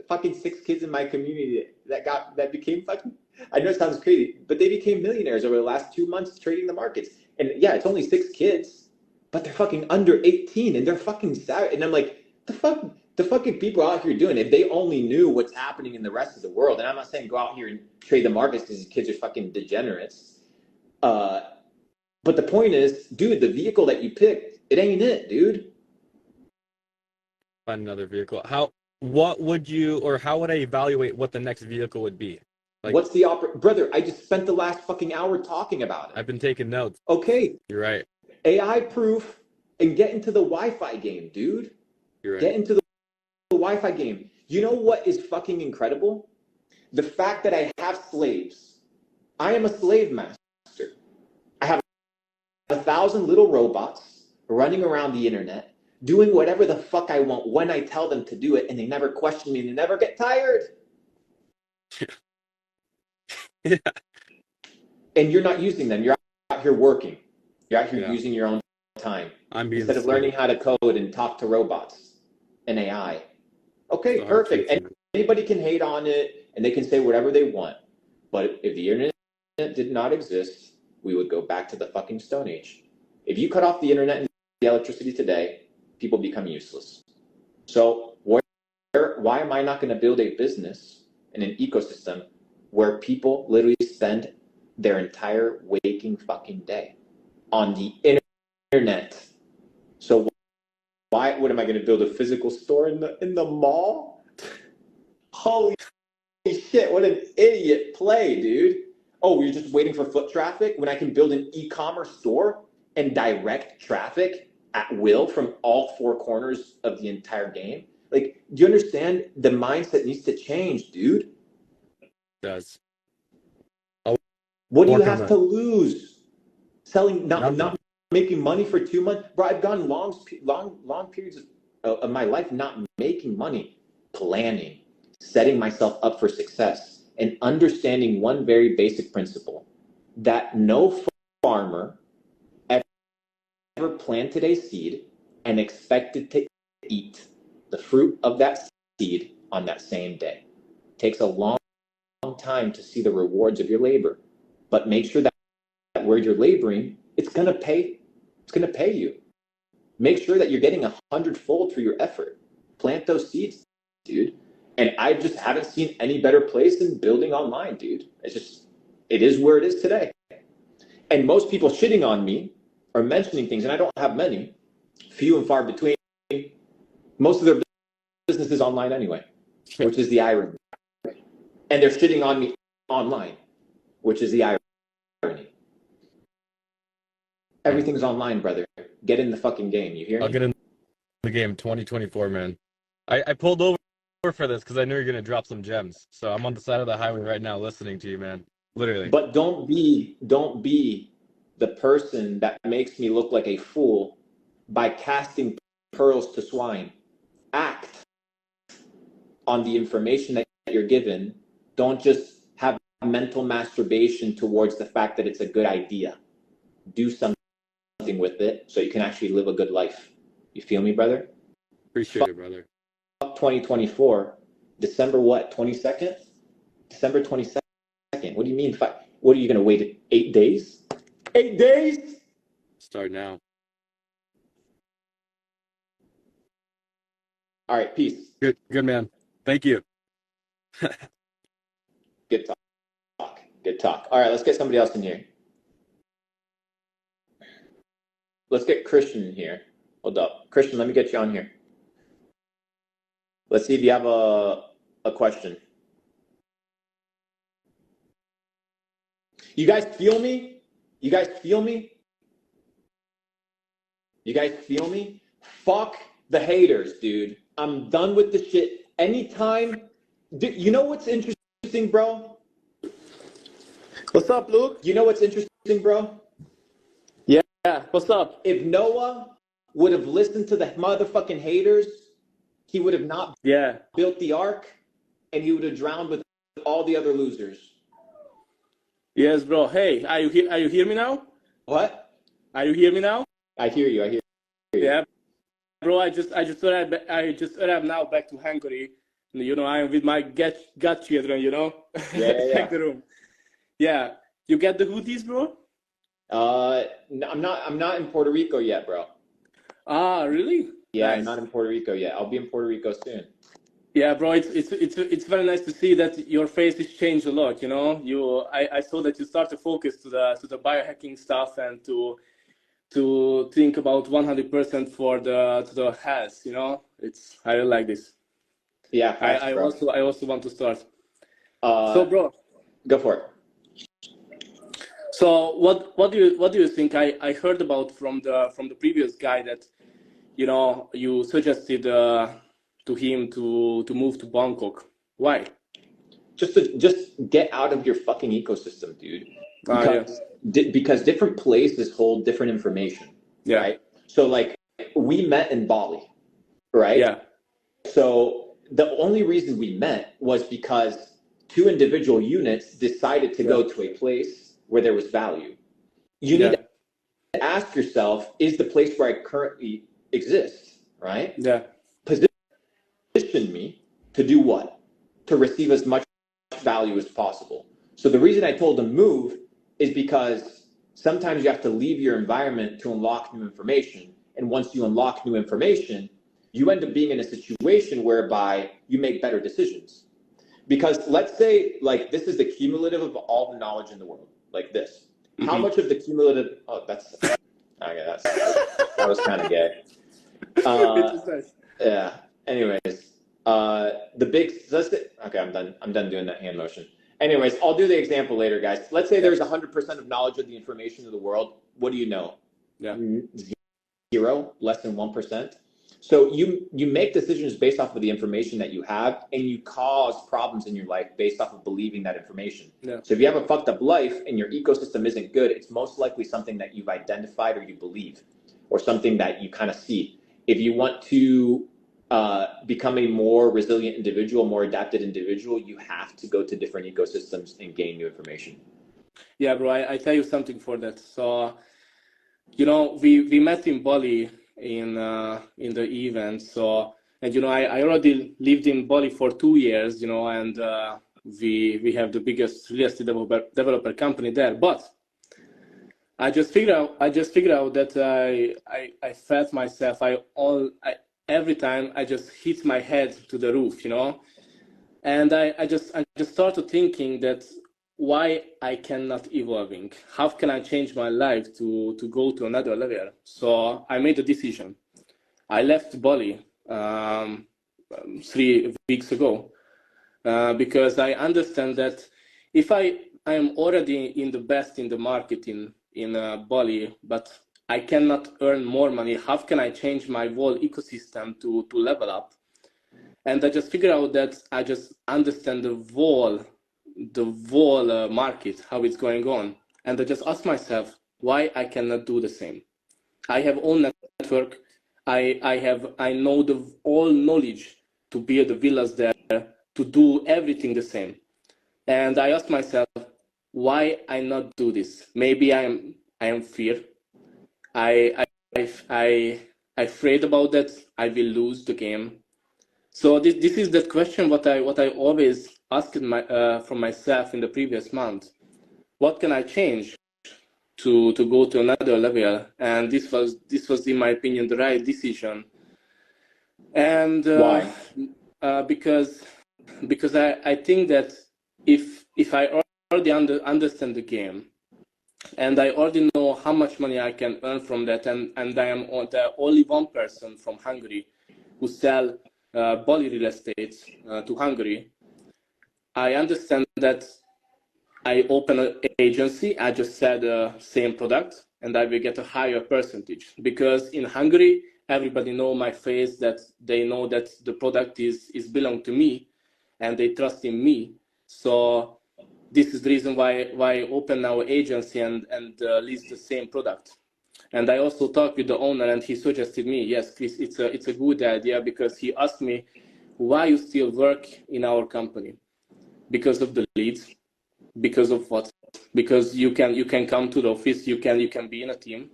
fucking 6 kids in my community that became fucking, I know it sounds crazy, but they became millionaires over the last 2 months trading the markets. And yeah, it's only 6 kids, but they're fucking under 18 and they're fucking savage. And I'm like, the fucking people out here doing, if they only knew what's happening in the rest of the world. And I'm not saying go out here and trade the markets because these kids are fucking degenerates. But the point is, dude, the vehicle that you picked, it ain't it, dude. Find another vehicle. How would I evaluate what the next vehicle would be? Like, what's the brother? I just spent the last fucking hour talking about it. I've been taking notes. Okay. You're right. AI proof and get into the Wi-Fi game, dude. You're right. Get into the Wi-Fi game. You know what is fucking incredible? The fact that I have slaves. I am a slave master. I have 1,000 little robots running around the internet, doing whatever the fuck I want when I tell them to do it, and they never question me and they never get tired. Yeah. And you're not using them. You're out here working. You're out here using your own time. Instead of learning how to code and talk to robots and AI. Okay, perfect. And anybody can hate on it and they can say whatever they want. But if the internet did not exist, we would go back to the fucking Stone Age. If you cut off the internet and the electricity today, people become useless. So why am I not going to build a business and an ecosystem where people literally spend their entire waking fucking day on the internet? So what am I going to build a physical store in the mall? Holy shit, what an idiot play, dude. Oh, you're just waiting for foot traffic when I can build an e-commerce store and direct traffic at will from all 4 corners of the entire game? Like, do you understand? The mindset needs to change, dude. It does. What do you Work on have that. to lose? Selling, Nothing. not making money for 2 months, bro. I've gone long periods of my life not making money, planning, setting myself up for success, and understanding one very basic principle that no farmer ever planted a seed and expected to eat the fruit of that seed on that same day. It takes a long time to see the rewards of your labor, but make sure that where you're laboring, it's gonna pay you. Make sure that you're getting 100-fold for your effort. Plant those seeds, dude. And I just haven't seen any better place than building online, dude. It is where it is today. And most people shitting on me or mentioning things, and I don't have many, few and far between. Most of their business is online anyway, which is the irony. And they're shitting on me online, which is the irony. Everything's online, brother. Get in the fucking game. You hear me? I'll get in the game 2024, man. I pulled over for this because I knew you're gonna drop some gems. So I'm on the side of the highway right now listening to you, man. Literally. But don't be the person that makes me look like a fool by casting pearls to swine. Act on the information that you're given. Don't just have mental masturbation towards the fact that it's a good idea. Do something with it so you can actually live a good life. You feel me, brother? Appreciate it, brother. 2024, December what? 22nd? December 22nd. What do you mean? What are you going to wait 8 days? 8 days? Start now. All right, peace. Good, man. Thank you. Good talk. Good talk. All right, let's get somebody else in here. Let's get Christian in here. Hold up. Christian, let me get you on here. Let's see if you have a question. You guys feel me? You guys feel me? You guys feel me? Fuck the haters, dude. I'm done with the shit. Anytime. You know what's interesting, bro? What's up, Luke? You know what's interesting, bro? Yeah, what's up? If Noah would have listened to the motherfucking haters, he would have not built the ark, and he would have drowned with all the other losers. Yes, bro. Hey, are you hear me now? What? Are you hear me now? I hear you. Yeah, bro. I just arrived now back to Hungary. You know, I'm with my godchildren. You know, Yeah. Check the room. Yeah, you get the hoodies, bro? I'm not in Puerto Rico yet, bro. Ah, really? Yeah, Nice. I'm not in Puerto Rico yet. I'll be in Puerto Rico soon. Yeah, bro. It's very nice to see that your face has changed a lot. You know, I saw that you start to focus to the biohacking stuff and to think about 100% for the health. You know, I really like this. Yeah, facts, I bro. also want to start. So, bro, go for it. so what do you think? I heard about from the previous guy that, you know, you suggested to him to move to Bangkok. Why? Just get out of your fucking ecosystem, dude. Because different places hold different information, right? So like we met in Bali, right? Yeah. So the only reason we met was because two individual units decided to go to a place where there was value. You need to ask yourself, is the place where I currently exist, right? Yeah. Position me to do what? To receive as much value as possible. So the reason I told him move is because sometimes you have to leave your environment to unlock new information. And once you unlock new information, you end up being in a situation whereby you make better decisions. Because let's say, like, this is the cumulative of all the knowledge in the world, like this. Mm-hmm. How much of the cumulative? Oh, that's okay. That was kind of gay. Yeah. Anyways, the big. Okay, I'm done. I'm done doing that hand motion. Anyways, I'll do the example later, guys. Let's say there's 100% of knowledge of the information of the world. What do you know? Yeah. 0, less than 1%. So you make decisions based off of the information that you have, and you cause problems in your life based off of believing that information. Yeah. So if you have a fucked up life and your ecosystem isn't good, it's most likely something that you've identified or you believe, or something that you kind of see. If you want to become a more resilient individual, more adapted individual, you have to go to different ecosystems and gain new information. Yeah, bro, I tell you something for that. So, you know, we met in Bali in the event. So, and you know, I already lived in Bali for 2 years, you know, and we have the biggest real estate developer company there. But I just figured out that I felt myself every time I just hit my head to the roof, you know, and I just started thinking that why I cannot evolving, how can I change my life to go to another level. So I made a decision. I left Bali 3 weeks ago because I understand that if I am already in the best in the market in Bali, but I cannot earn more money, how can I change my whole ecosystem to level up? And I just figured out that I just understand the whole market, how it's going on. And I just ask myself why I cannot do the same. I have own network. I know the all knowledge to build the villas there, to do everything the same. And I ask myself why I not do this. Maybe I am fear. I afraid about that I will lose the game. So this is the question what I always asked from myself in the previous month. What can I change to go to another level? And this was in my opinion the right decision. And Why? Because I think that if I already understand the game, and I already know how much money I can earn from that, and I am the only one person from Hungary who sell Bali real estate to Hungary, I understand that I open an agency, I just sell the same product, and I will get a higher percentage. Because in Hungary, everybody know my face, that they know that the product is belong to me, and they trust in me. So this is the reason why I open our agency and list the same product. And I also talked with the owner, and he suggested me, yes, Chris, it's a good idea, because he asked me, why you still work in our company? Because of the leads. Because of what? Because you can come to the office, you can be in a team.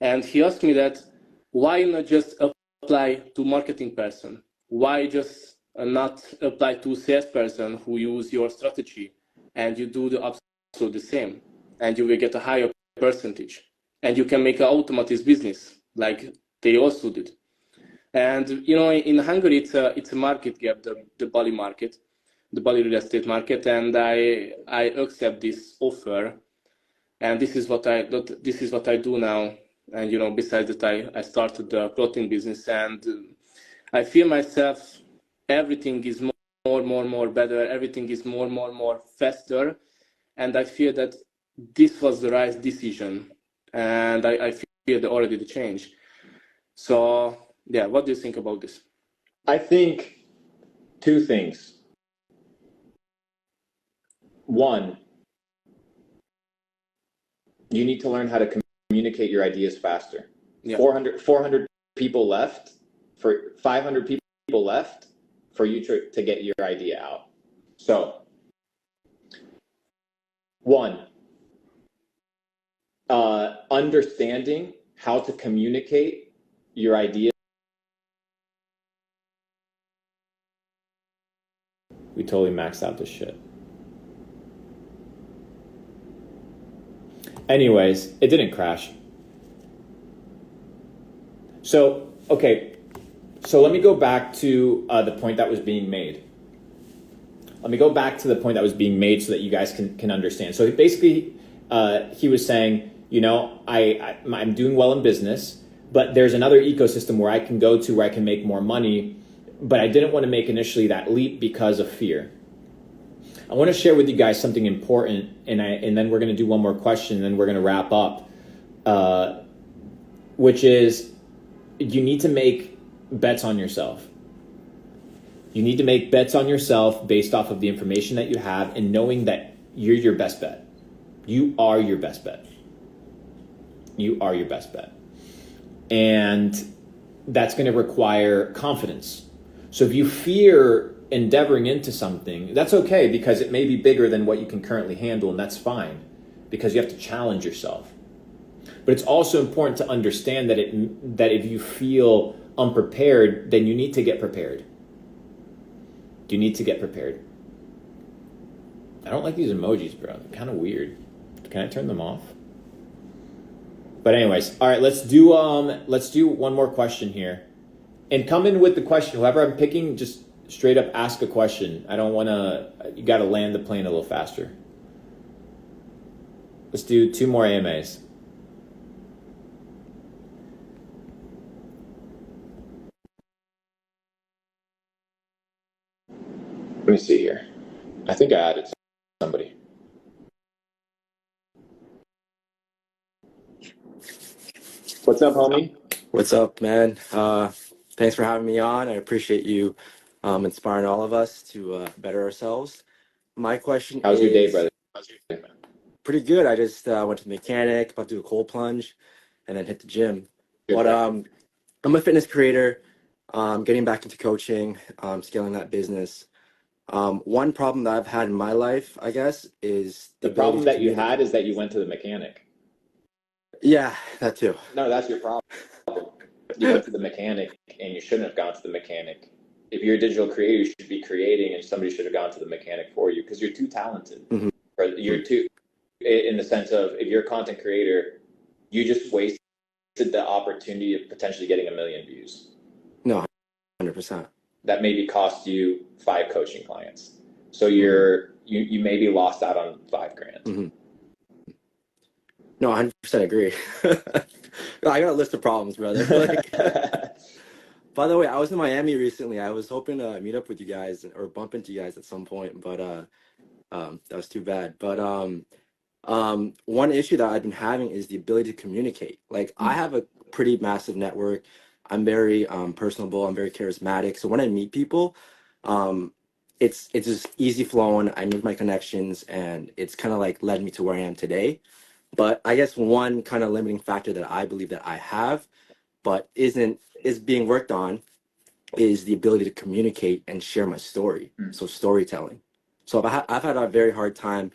And he asked me that, why not just apply to marketing person? Why just not apply to salesperson who use your strategy, and you do the absolutely the same, and you will get a higher percentage, and you can make an automatic business like they also did. And you know, in Hungary, it's a market gap, the Bali market, the Bali real estate market, and I accept this offer, and this is what I do now. And you know, besides that, I started the clothing business, and I feel myself everything is more better, everything is more faster, and I feel that this was the right decision, and I feel already the change. So yeah, what do you think about this? I think two things. One, you need to learn how to communicate your ideas faster. Yeah. 400 people left, for 500 people left for you to get your idea out. So, one, understanding how to communicate your idea. We totally maxed out this shit. Anyways, it didn't crash. So, okay. So let me go back to the point that was being made. Let me go back to the point that was being made so that you guys can understand. So basically, he was saying, you know, I'm doing well in business, but there's another ecosystem where I can go to where I can make more money, but I didn't want to make initially that leap because of fear. I want to share with you guys something important, and then we're going to do one more question, and then we're going to wrap up, which is you need to make bets on yourself. You need to make bets on yourself based off of the information that you have and knowing that you're your best bet. You are your best bet. You are your best bet. And that's going to require confidence. So if you fear endeavoring into something, that's okay, because it may be bigger than what you can currently handle, and that's fine, because you have to challenge yourself. But it's also important to understand that if you feel unprepared, then you need to get prepared. You need to get prepared. I don't like these emojis, bro. They're kind of weird. Can I turn them off? But anyways, all right, let's do one more question here. And come in with the question. Whoever I'm picking, just straight up ask a question. I don't want to, you got to land the plane a little faster. Let's do 2 more AMAs. Let me see here. I think I added somebody. What's up, homie? What's up, man? Thanks for having me on. I appreciate you inspiring all of us to better ourselves. My question How's your day, brother? pretty good. I just went to the mechanic, about to do a cold plunge, and then hit the gym. Good, But bro. I'm a fitness creator, getting back into coaching, scaling that business. One problem that I've had in my life, I guess, is The ability problem to that you communicate. had is that you went to the mechanic. Yeah, that too. No, that's your problem. You went to the mechanic and you shouldn't have gone to the mechanic. If you're a digital creator, you should be creating, and somebody should have gone to the mechanic for you, because you're too talented. Mhm. Or you're too, in the sense of, if you're a content creator, you just wasted the opportunity of potentially getting 1 million views. No, 100%. That maybe cost you 5 coaching clients. So you maybe lost out on $5,000. Mhm. No, 100% agree. I got a list of problems, brother. Like, by the way, I was in Miami recently. I was hoping to meet up with you guys or bump into you guys at some point, but that was too bad. But one issue that I've been having is the ability to communicate. Like, I have a pretty massive network. I'm very personable. I'm very charismatic. So when I meet people, it's just easy flowing. I make my connections, and it's kind of like led me to where I am today. But I guess one kind of limiting factor that I believe that I have, but is being worked on, is the ability to communicate and share my story. So storytelling. So I've had a very hard time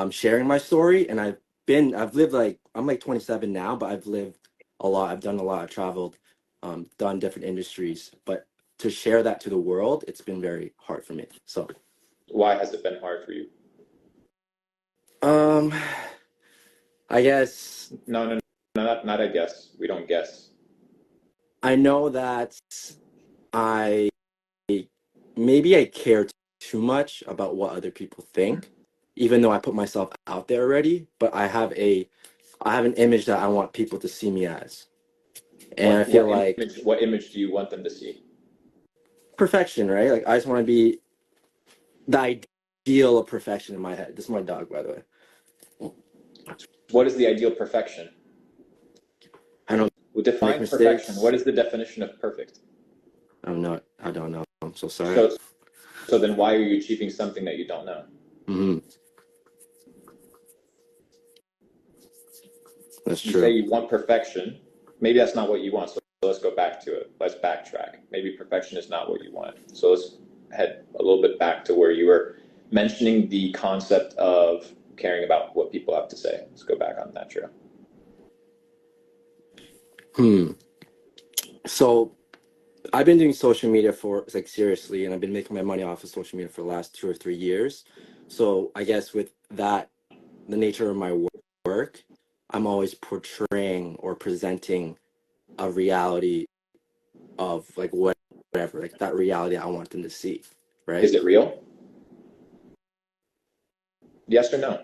sharing my story, and I've lived, like, I'm like 27 now, but I've lived a lot. I've done a lot. I've traveled, done different industries, but to share that to the world, it's been very hard for me. So Why has it been hard for you? I guess No, not I guess. We don't guess. I know that I maybe I care too much about what other people think, even though I put myself out there already, but I have an image that I want people to see me as. And I feel like What image do you want them to see? perfection, right? Like, I just want to be the ideal of perfection in my head. This is my dog, by the way. What is the ideal perfection? I don't Well, define make perfection. mistakes. What is the definition of perfect? I don't know. I'm so sorry. So then why are you achieving something that you don't know? That's You true. say you want perfection. Maybe that's not what you want. So let's go back to it. Let's backtrack. Maybe perfection is not what you want. So let's head a little bit back to where you were mentioning the concept of caring about what people have to say. Let's go back on that trail. So I've been doing social media for, like, seriously, and I've been making my money off of social media for the last 2 or 3 years. So I guess with that, the nature of my work, I'm always portraying or presenting a reality of, like, whatever, like that reality I want them to see, right? Is it real? Yes or no?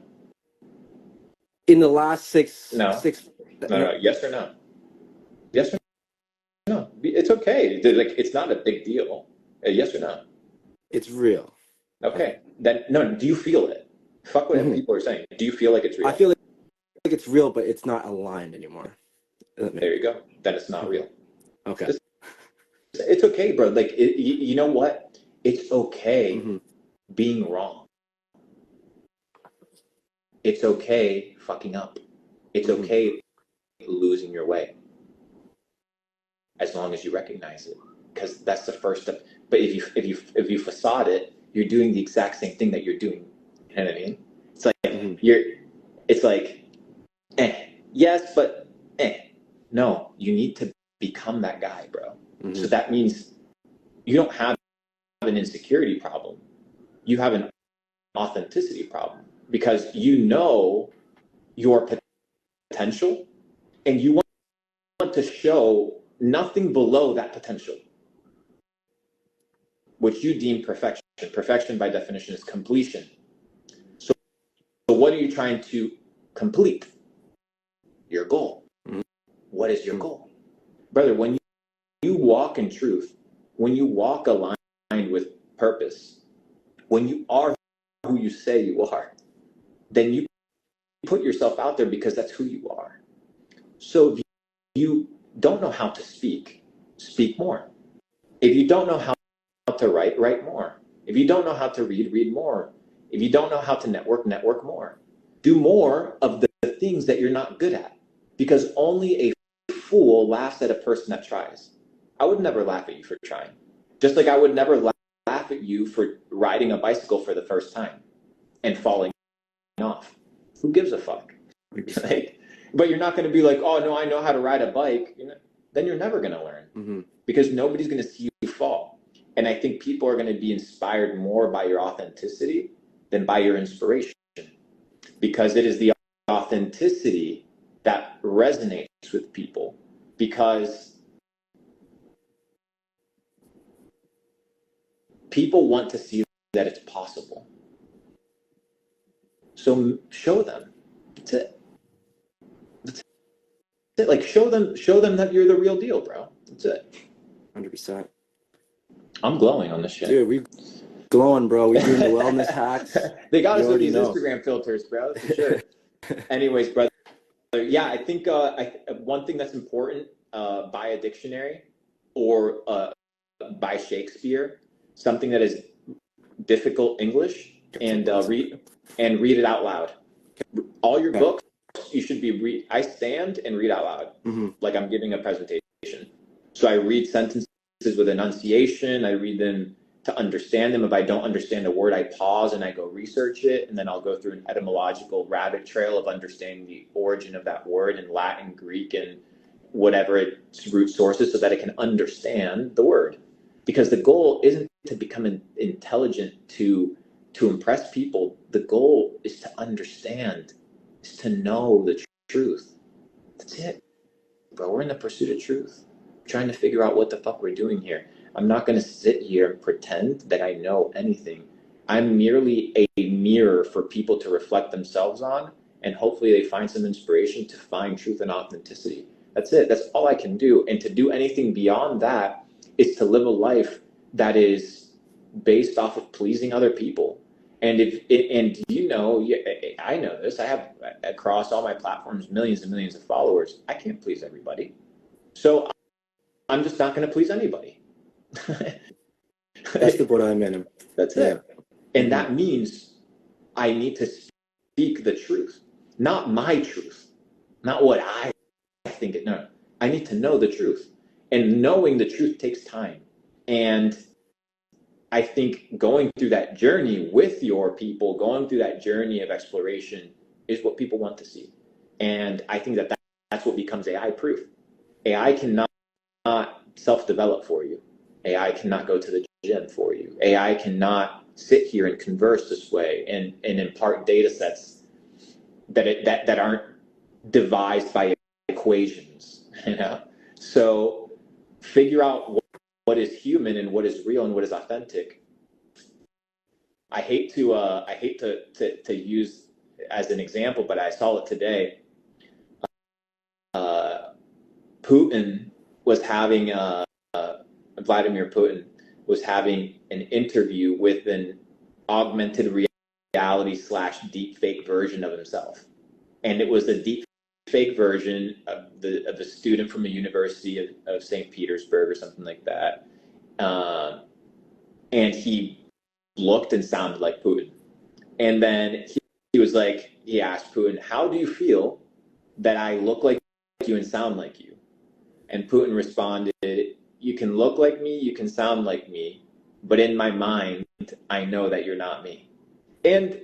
In the last No. six, No. Yes or no? Yes or no? It's okay. Like, it's not a big deal. Yes or no? it's real. Okay. Then no. Do you feel it? Fuck what people are saying. Do you feel like it's real? I feel like it's real, but it's not aligned anymore. There you go. Then it's not real. Okay. Just it's okay, bro. Like, you know what? It's okay Mm-hmm. being wrong. It's okay fucking up. It's Mm-hmm. okay losing your way, as long as you recognize it, because that's the first step. But if you facade it, you're doing the exact same thing that you're doing. You know what I mean? It's like Mm-hmm. it's like, yes, but no. You need to become that guy, bro. Mm-hmm. So that means you don't have an insecurity problem. You have an authenticity problem, because you know your potential, and you want to show nothing below that potential, which you deem perfection. Perfection, by definition, is completion. So what are you trying to complete? Your goal. Mm-hmm. What is your goal? Brother, when you walk in truth, when you walk aligned with purpose, when you are who you say you are, then you put yourself out there, because that's who you are. So if you don't know how to speak, speak more. If you don't know how to write, write more. If you don't know how to read, read more. If you don't know how to network, network more. Do more of the things that you're not good at, because only a fool laughs at a person that tries. I would never laugh at you for trying. Just like I would never laugh at you for riding a bicycle for the first time and falling off. Who gives a fuck? Like, but you're not going to be like, oh no, I know how to ride a bike. Then you're never going to learn, Mm-hmm. because nobody's going to see you fall. And I think people are going to be inspired more by your authenticity than by your inspiration, because it is the authenticity that resonates with people, because people want to see that it's possible. So show them. That's it. That's it. Like, show them that you're the real deal, bro. That's it. 100%. I'm glowing on this shit. Dude, we glowing, bro. We doing the wellness hacks. They got You us with already these know. Instagram filters, bro, for sure. Anyways, brother, yeah, I think one thing that's important, buy a dictionary, or buy Shakespeare, something that is difficult English, and read it out loud. All your books, you should be I stand and read out loud, Mm-hmm. like I'm giving a presentation. So I read sentences with enunciation. I read them to understand them. If I don't understand a word, I pause and I go research it, and then I'll go through an etymological rabbit trail of understanding the origin of that word in Latin, Greek, and whatever its root source is, so that I can understand the word. Because the goal isn't to become intelligent to impress people. The goal is to understand, is to know the truth. That's it, bro. We're in the pursuit of truth, trying to figure out what the fuck we're doing here. I'm not going to sit here and pretend that I know anything. I'm merely a mirror for people to reflect themselves on, and hopefully they find some inspiration to find truth and authenticity. That's it. That's all I can do. And to do anything beyond that is to live a life that is based off of pleasing other people. And I know this. I have, across all my platforms, millions and millions of followers. I can't please everybody. So I'm just not going to please anybody. That's the boat I'm in. That's it. And that means I need to speak the truth, not my truth, not what I think it. No, I need to know the truth, and knowing the truth takes time. And I think going through that journey with your people, going through that journey of exploration, is what people want to see. And I think that's what becomes AI proof. AI cannot self-develop for you. AI cannot go to the gym for you. AI cannot sit here and converse this way and impart data sets that aren't devised by equations. So figure out what is human and what is real and what is authentic. I hate to use as an example, but I saw it today. Putin was having Vladimir Putin was having an interview with an augmented reality / deep fake version of himself, and it was a deep fake version of the student from the University of St. Petersburg or something like that. And he looked and sounded like Putin. And then he was like, he asked Putin, how do you feel that I look like you and sound like you? And Putin responded, you can look like me, you can sound like me, but in my mind, I know that you're not me. And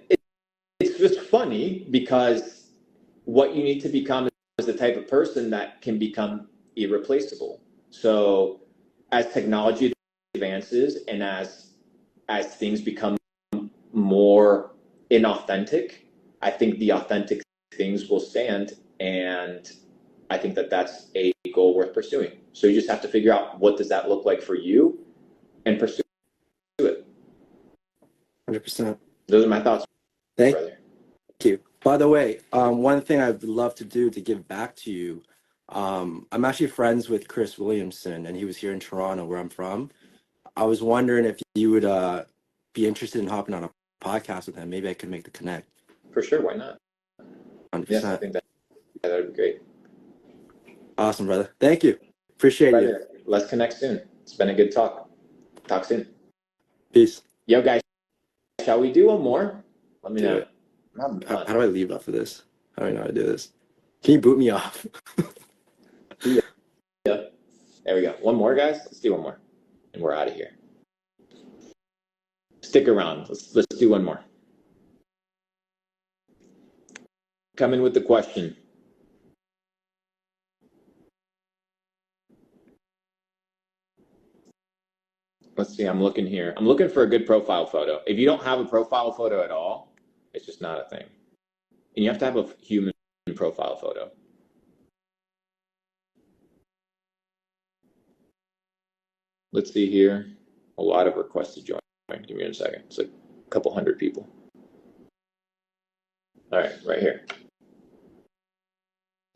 it's just funny because what you need to become is the type of person that can become irreplaceable. So as technology advances and as things become more inauthentic, I think the authentic things will stand, and I think that that's a goal worth pursuing. So you just have to figure out what does that look like for you and pursue it. 100%. Those are my thoughts, Thank brother. you. By the way, one thing I'd love to do to give back to you, I'm actually friends with Chris Williamson, and he was here in Toronto, where I'm from. I was wondering if you would be interested in hopping on a podcast with him. Maybe I could make the connect. For sure, why not? 100%. Yes, I think that would be great. Awesome, brother. Thank you. Appreciate you. Let's connect soon. It's been a good talk. Talk soon. Peace. Yo, guys, shall we do one more? Let me Do know. it. How do I leave off of this? I don't know how to do this. Can you boot me off? Yeah. There we go. One more, guys. Let's do one more, and we're out of here. Stick around. Let's do one more. Come in with the question. Let's see. I'm looking here. I'm looking for a good profile photo. If you don't have a profile photo at all, it's just not a thing. And you have to have a human profile photo. Let's see here. A lot of requests to join. Give me a second. It's like a couple hundred people. All right, right here.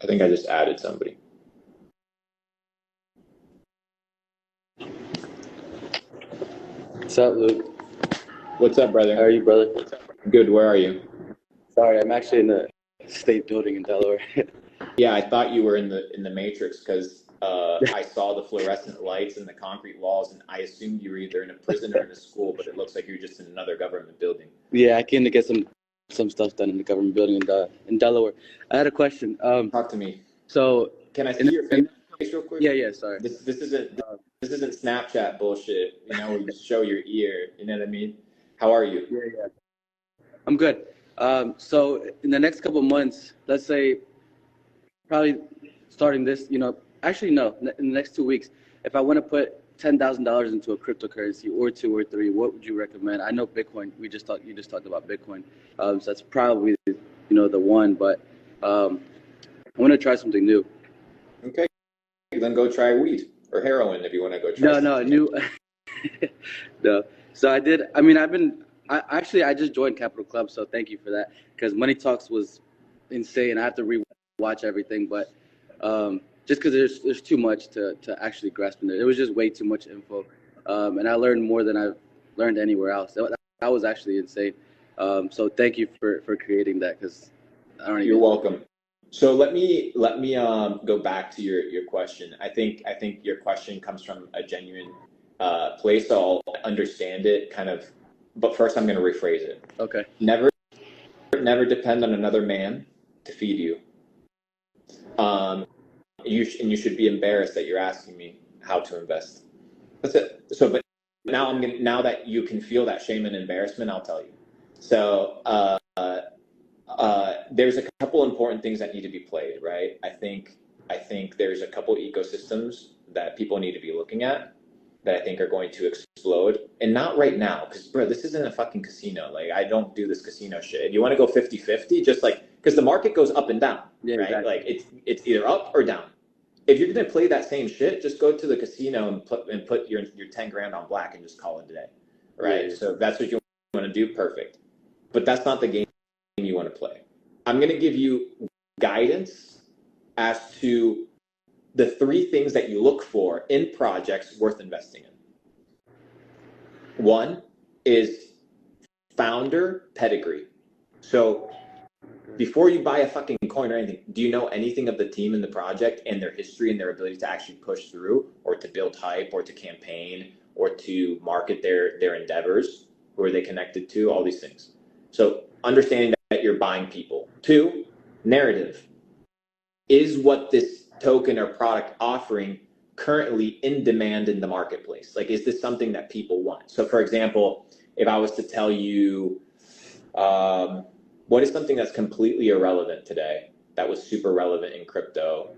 I think I just added somebody. What's up, Luke? What's up, brother? How are you, brother? Good. Where are you? Sorry, I'm actually in the state building in Delaware. Yeah, I thought you were in the Matrix because I saw the fluorescent lights and the concrete walls, and I assumed you were either in a prison or in a school, but it looks like you're just in another government building. Yeah, I came to get some stuff done in the government building in Delaware. I had a question. Talk to me. So Can I see your face real quick? Yeah. Sorry. This isn't Snapchat bullshit. You know, where you show your ear. You know what I mean? How are you? Yeah. I'm good. So in the next couple of months, let's say, probably starting this, actually no, in the next 2 weeks, if I want to put $10,000 into a cryptocurrency or 2 or 3, what would you recommend? I know Bitcoin. You just talked about Bitcoin, so that's probably the one. But I want to try something new. Okay, then go try weed or heroin if you want to go try. No, new. No. So I did. I mean, I just joined Capital Club, so thank you for that. Because Money Talks was insane. I have to re-watch everything, but just because there's too much to actually grasp in there. It was just way too much info, and I learned more than I've learned anywhere else. That was actually insane. So thank you for creating that, because I don't even. You're welcome. So let me go back to your question. I think your question comes from a genuine place. So I'll understand it kind of, but first I'm going to rephrase it. Okay. Never depend on another man to feed you. You should be embarrassed that you're asking me how to invest. That's it. So, but now that you can feel that shame and embarrassment, I'll tell you. So, there's a couple important things that need to be played, right? I think there's a couple ecosystems that people need to be looking at that I think are going to explode, and not right now, because bro, this isn't a fucking casino. Like, I don't do this casino shit. You want to go 50-50, just like, because the market goes up and down, Yeah, right? exactly. Like it's either up or down. If you're gonna play that same shit, just go to the casino and put your 10 grand on black and just call it a day, right? Yeah. So if that's what you want to do, perfect. But that's not the game you want to play. I'm gonna give you guidance as to the 3 things that you look for in projects worth investing in. One is founder pedigree. So before you buy a fucking coin or anything, do you know anything of the team and the project and their history and their ability to actually push through or to build hype or to campaign or to market their endeavors? Who are they connected to? All these things. So understanding that you're buying people. 2, narrative. Is what this token or product offering currently in demand in the marketplace? Like, is this something that people want? So for example, if I was to tell you, what is something that's completely irrelevant today that was super relevant in crypto?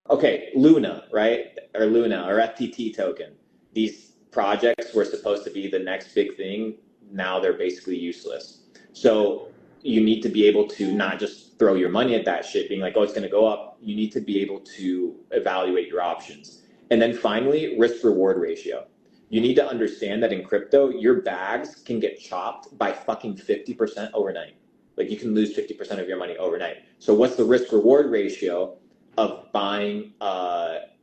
Okay, Luna, right? Or Luna or FTT token. These projects were supposed to be the next big thing. Now they're basically useless. So you need to be able to not just throw your money at that shit being like, oh, it's going to go up. You need to be able to evaluate your options. And then finally, risk reward ratio. You need to understand that in crypto, your bags can get chopped by fucking 50% overnight. Like, you can lose 50% of your money overnight. So what's the risk reward ratio of buying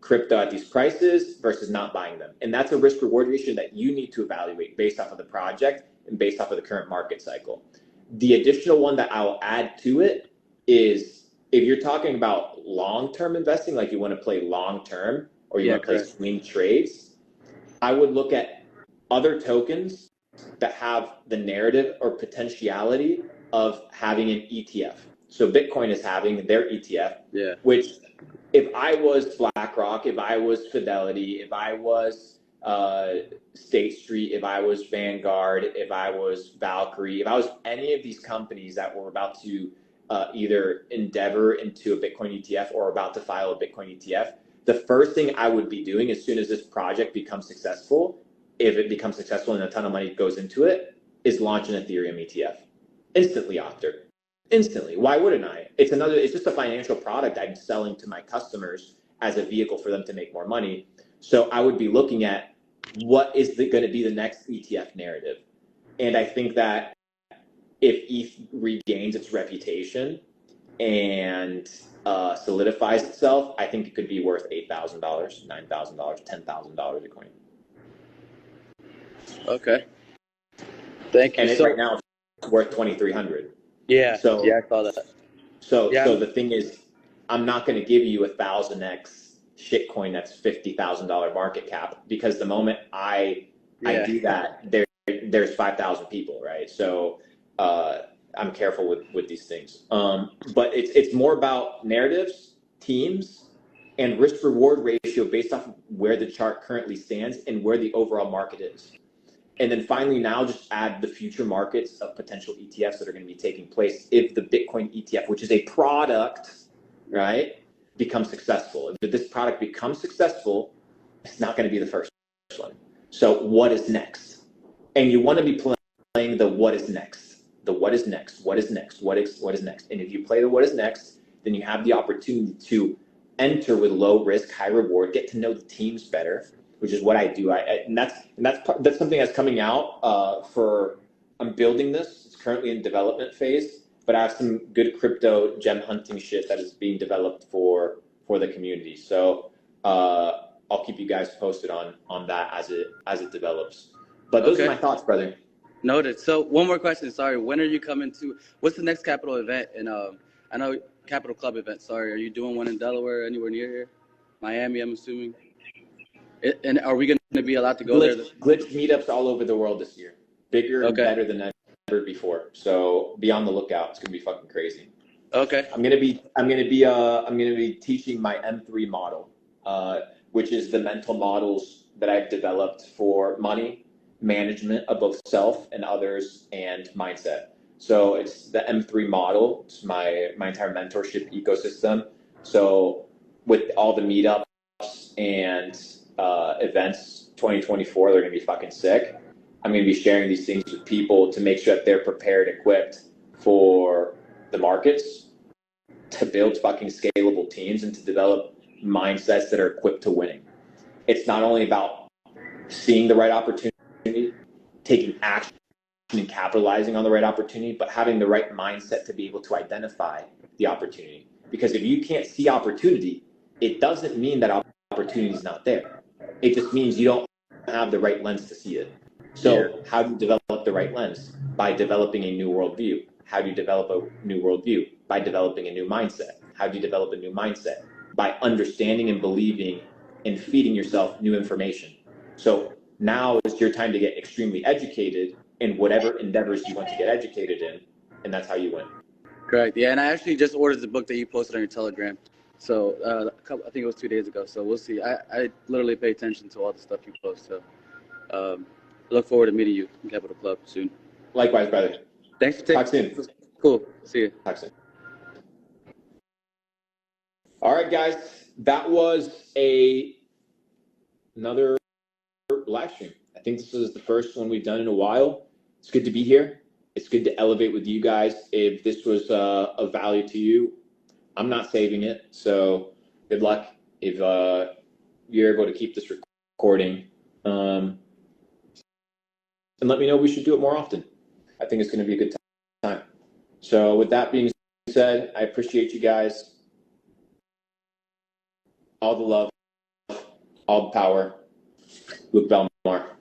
crypto at these prices versus not buying them? And that's a risk reward ratio that you need to evaluate based off of the project and based off of the current market cycle. The additional one that I'll add to it is, if you're talking about long-term investing, like you want to play long-term or you want to play swing trades, I would look at other tokens that have the narrative or potentiality of having an ETF. So Bitcoin is having their ETF, which if I was BlackRock, if I was Fidelity, if I was State Street, if I was Vanguard, if I was Valkyrie, if I was any of these companies that were about to either endeavor into a Bitcoin ETF or about to file a Bitcoin ETF, the first thing I would be doing as soon as this project becomes successful, if it becomes successful and a ton of money goes into it, is launch an Ethereum ETF. Instantly after. Instantly. Why wouldn't I? It's just a financial product I'm selling to my customers as a vehicle for them to make more money. So I would be looking at what is going to be the next ETF narrative. And I think that if ETH regains its reputation and solidifies itself, I think it could be worth $8,000, $9,000, $10,000 a coin. Okay. Thank you. And right now it's worth $2,300. Yeah. So I saw that. So the thing is, I'm not going to give you 1,000x shitcoin that's $50,000 market cap, because the moment I do that, there's 5,000 people, right? So I'm careful with these things. But it's more about narratives, teams, and risk reward ratio based off of where the chart currently stands and where the overall market is. And then finally, now just add the future markets of potential ETFs that are going to be taking place if the Bitcoin ETF, which is a product, right, becomes successful. If this product becomes successful, it's not going to be the first one. So what is next? And you want to be playing the what is next. The what is next, what is next, what is next. And if you play the what is next, then you have the opportunity to enter with low risk, high reward, get to know the teams better, which is what I do. And that's something that's coming out I'm building this. It's currently in development phase, but I have some good crypto gem hunting shit that is being developed for the community. So I'll keep you guys posted on that as it develops. But those are my thoughts, brother. Noted. So one more question. Sorry. When are you coming to? What's the next Capital event? And I know Capital Club event. Sorry. Are you doing one in Delaware? Anywhere near here? Miami, I'm assuming. And are we going to be allowed to go there? Glitch meetups all over the world this year. Bigger and better than ever before. So be on the lookout. It's going to be fucking crazy. Okay. I'm going to be teaching my M3 model, which is the mental models that I've developed for money, management of both self and others, and mindset. So it's the M3 model. It's my entire mentorship ecosystem. So with all the meetups and events 2024, they're going to be fucking sick. I'm going to be sharing these things with people to make sure that they're prepared, equipped for the markets, to build fucking scalable teams, and to develop mindsets that are equipped to winning. It's not only about seeing the right opportunity, taking action and capitalizing on the right opportunity, but having the right mindset to be able to identify the opportunity. Because if you can't see opportunity, it doesn't mean that opportunity is not there. It just means you don't have the right lens to see it. So how do you develop the right lens? By developing a new worldview. How do you develop a new worldview? By developing a new mindset. How do you develop a new mindset? By understanding and believing and feeding yourself new information. So now is your time to get extremely educated in whatever endeavors you want to get educated in, and that's how you win. Correct. Yeah, and I actually just ordered the book that you posted on your Telegram. So I think it was 2 days ago. So we'll see. I literally pay attention to all the stuff you post. So look forward to meeting you in Capital Club soon. Likewise, brother. Thanks for taking. Talk soon. Cool. See you. Talk soon. All right, guys. That was another live stream. I think this is the first one we've done in a while. It's good to be here. It's good to elevate with you guys. If this was of value to you, I'm not saving it. So good luck if you're able to keep this recording. And let me know we should do it more often. I think it's going to be a good time. So with that being said, I appreciate you guys. All the love, all the power. Luke Belmar.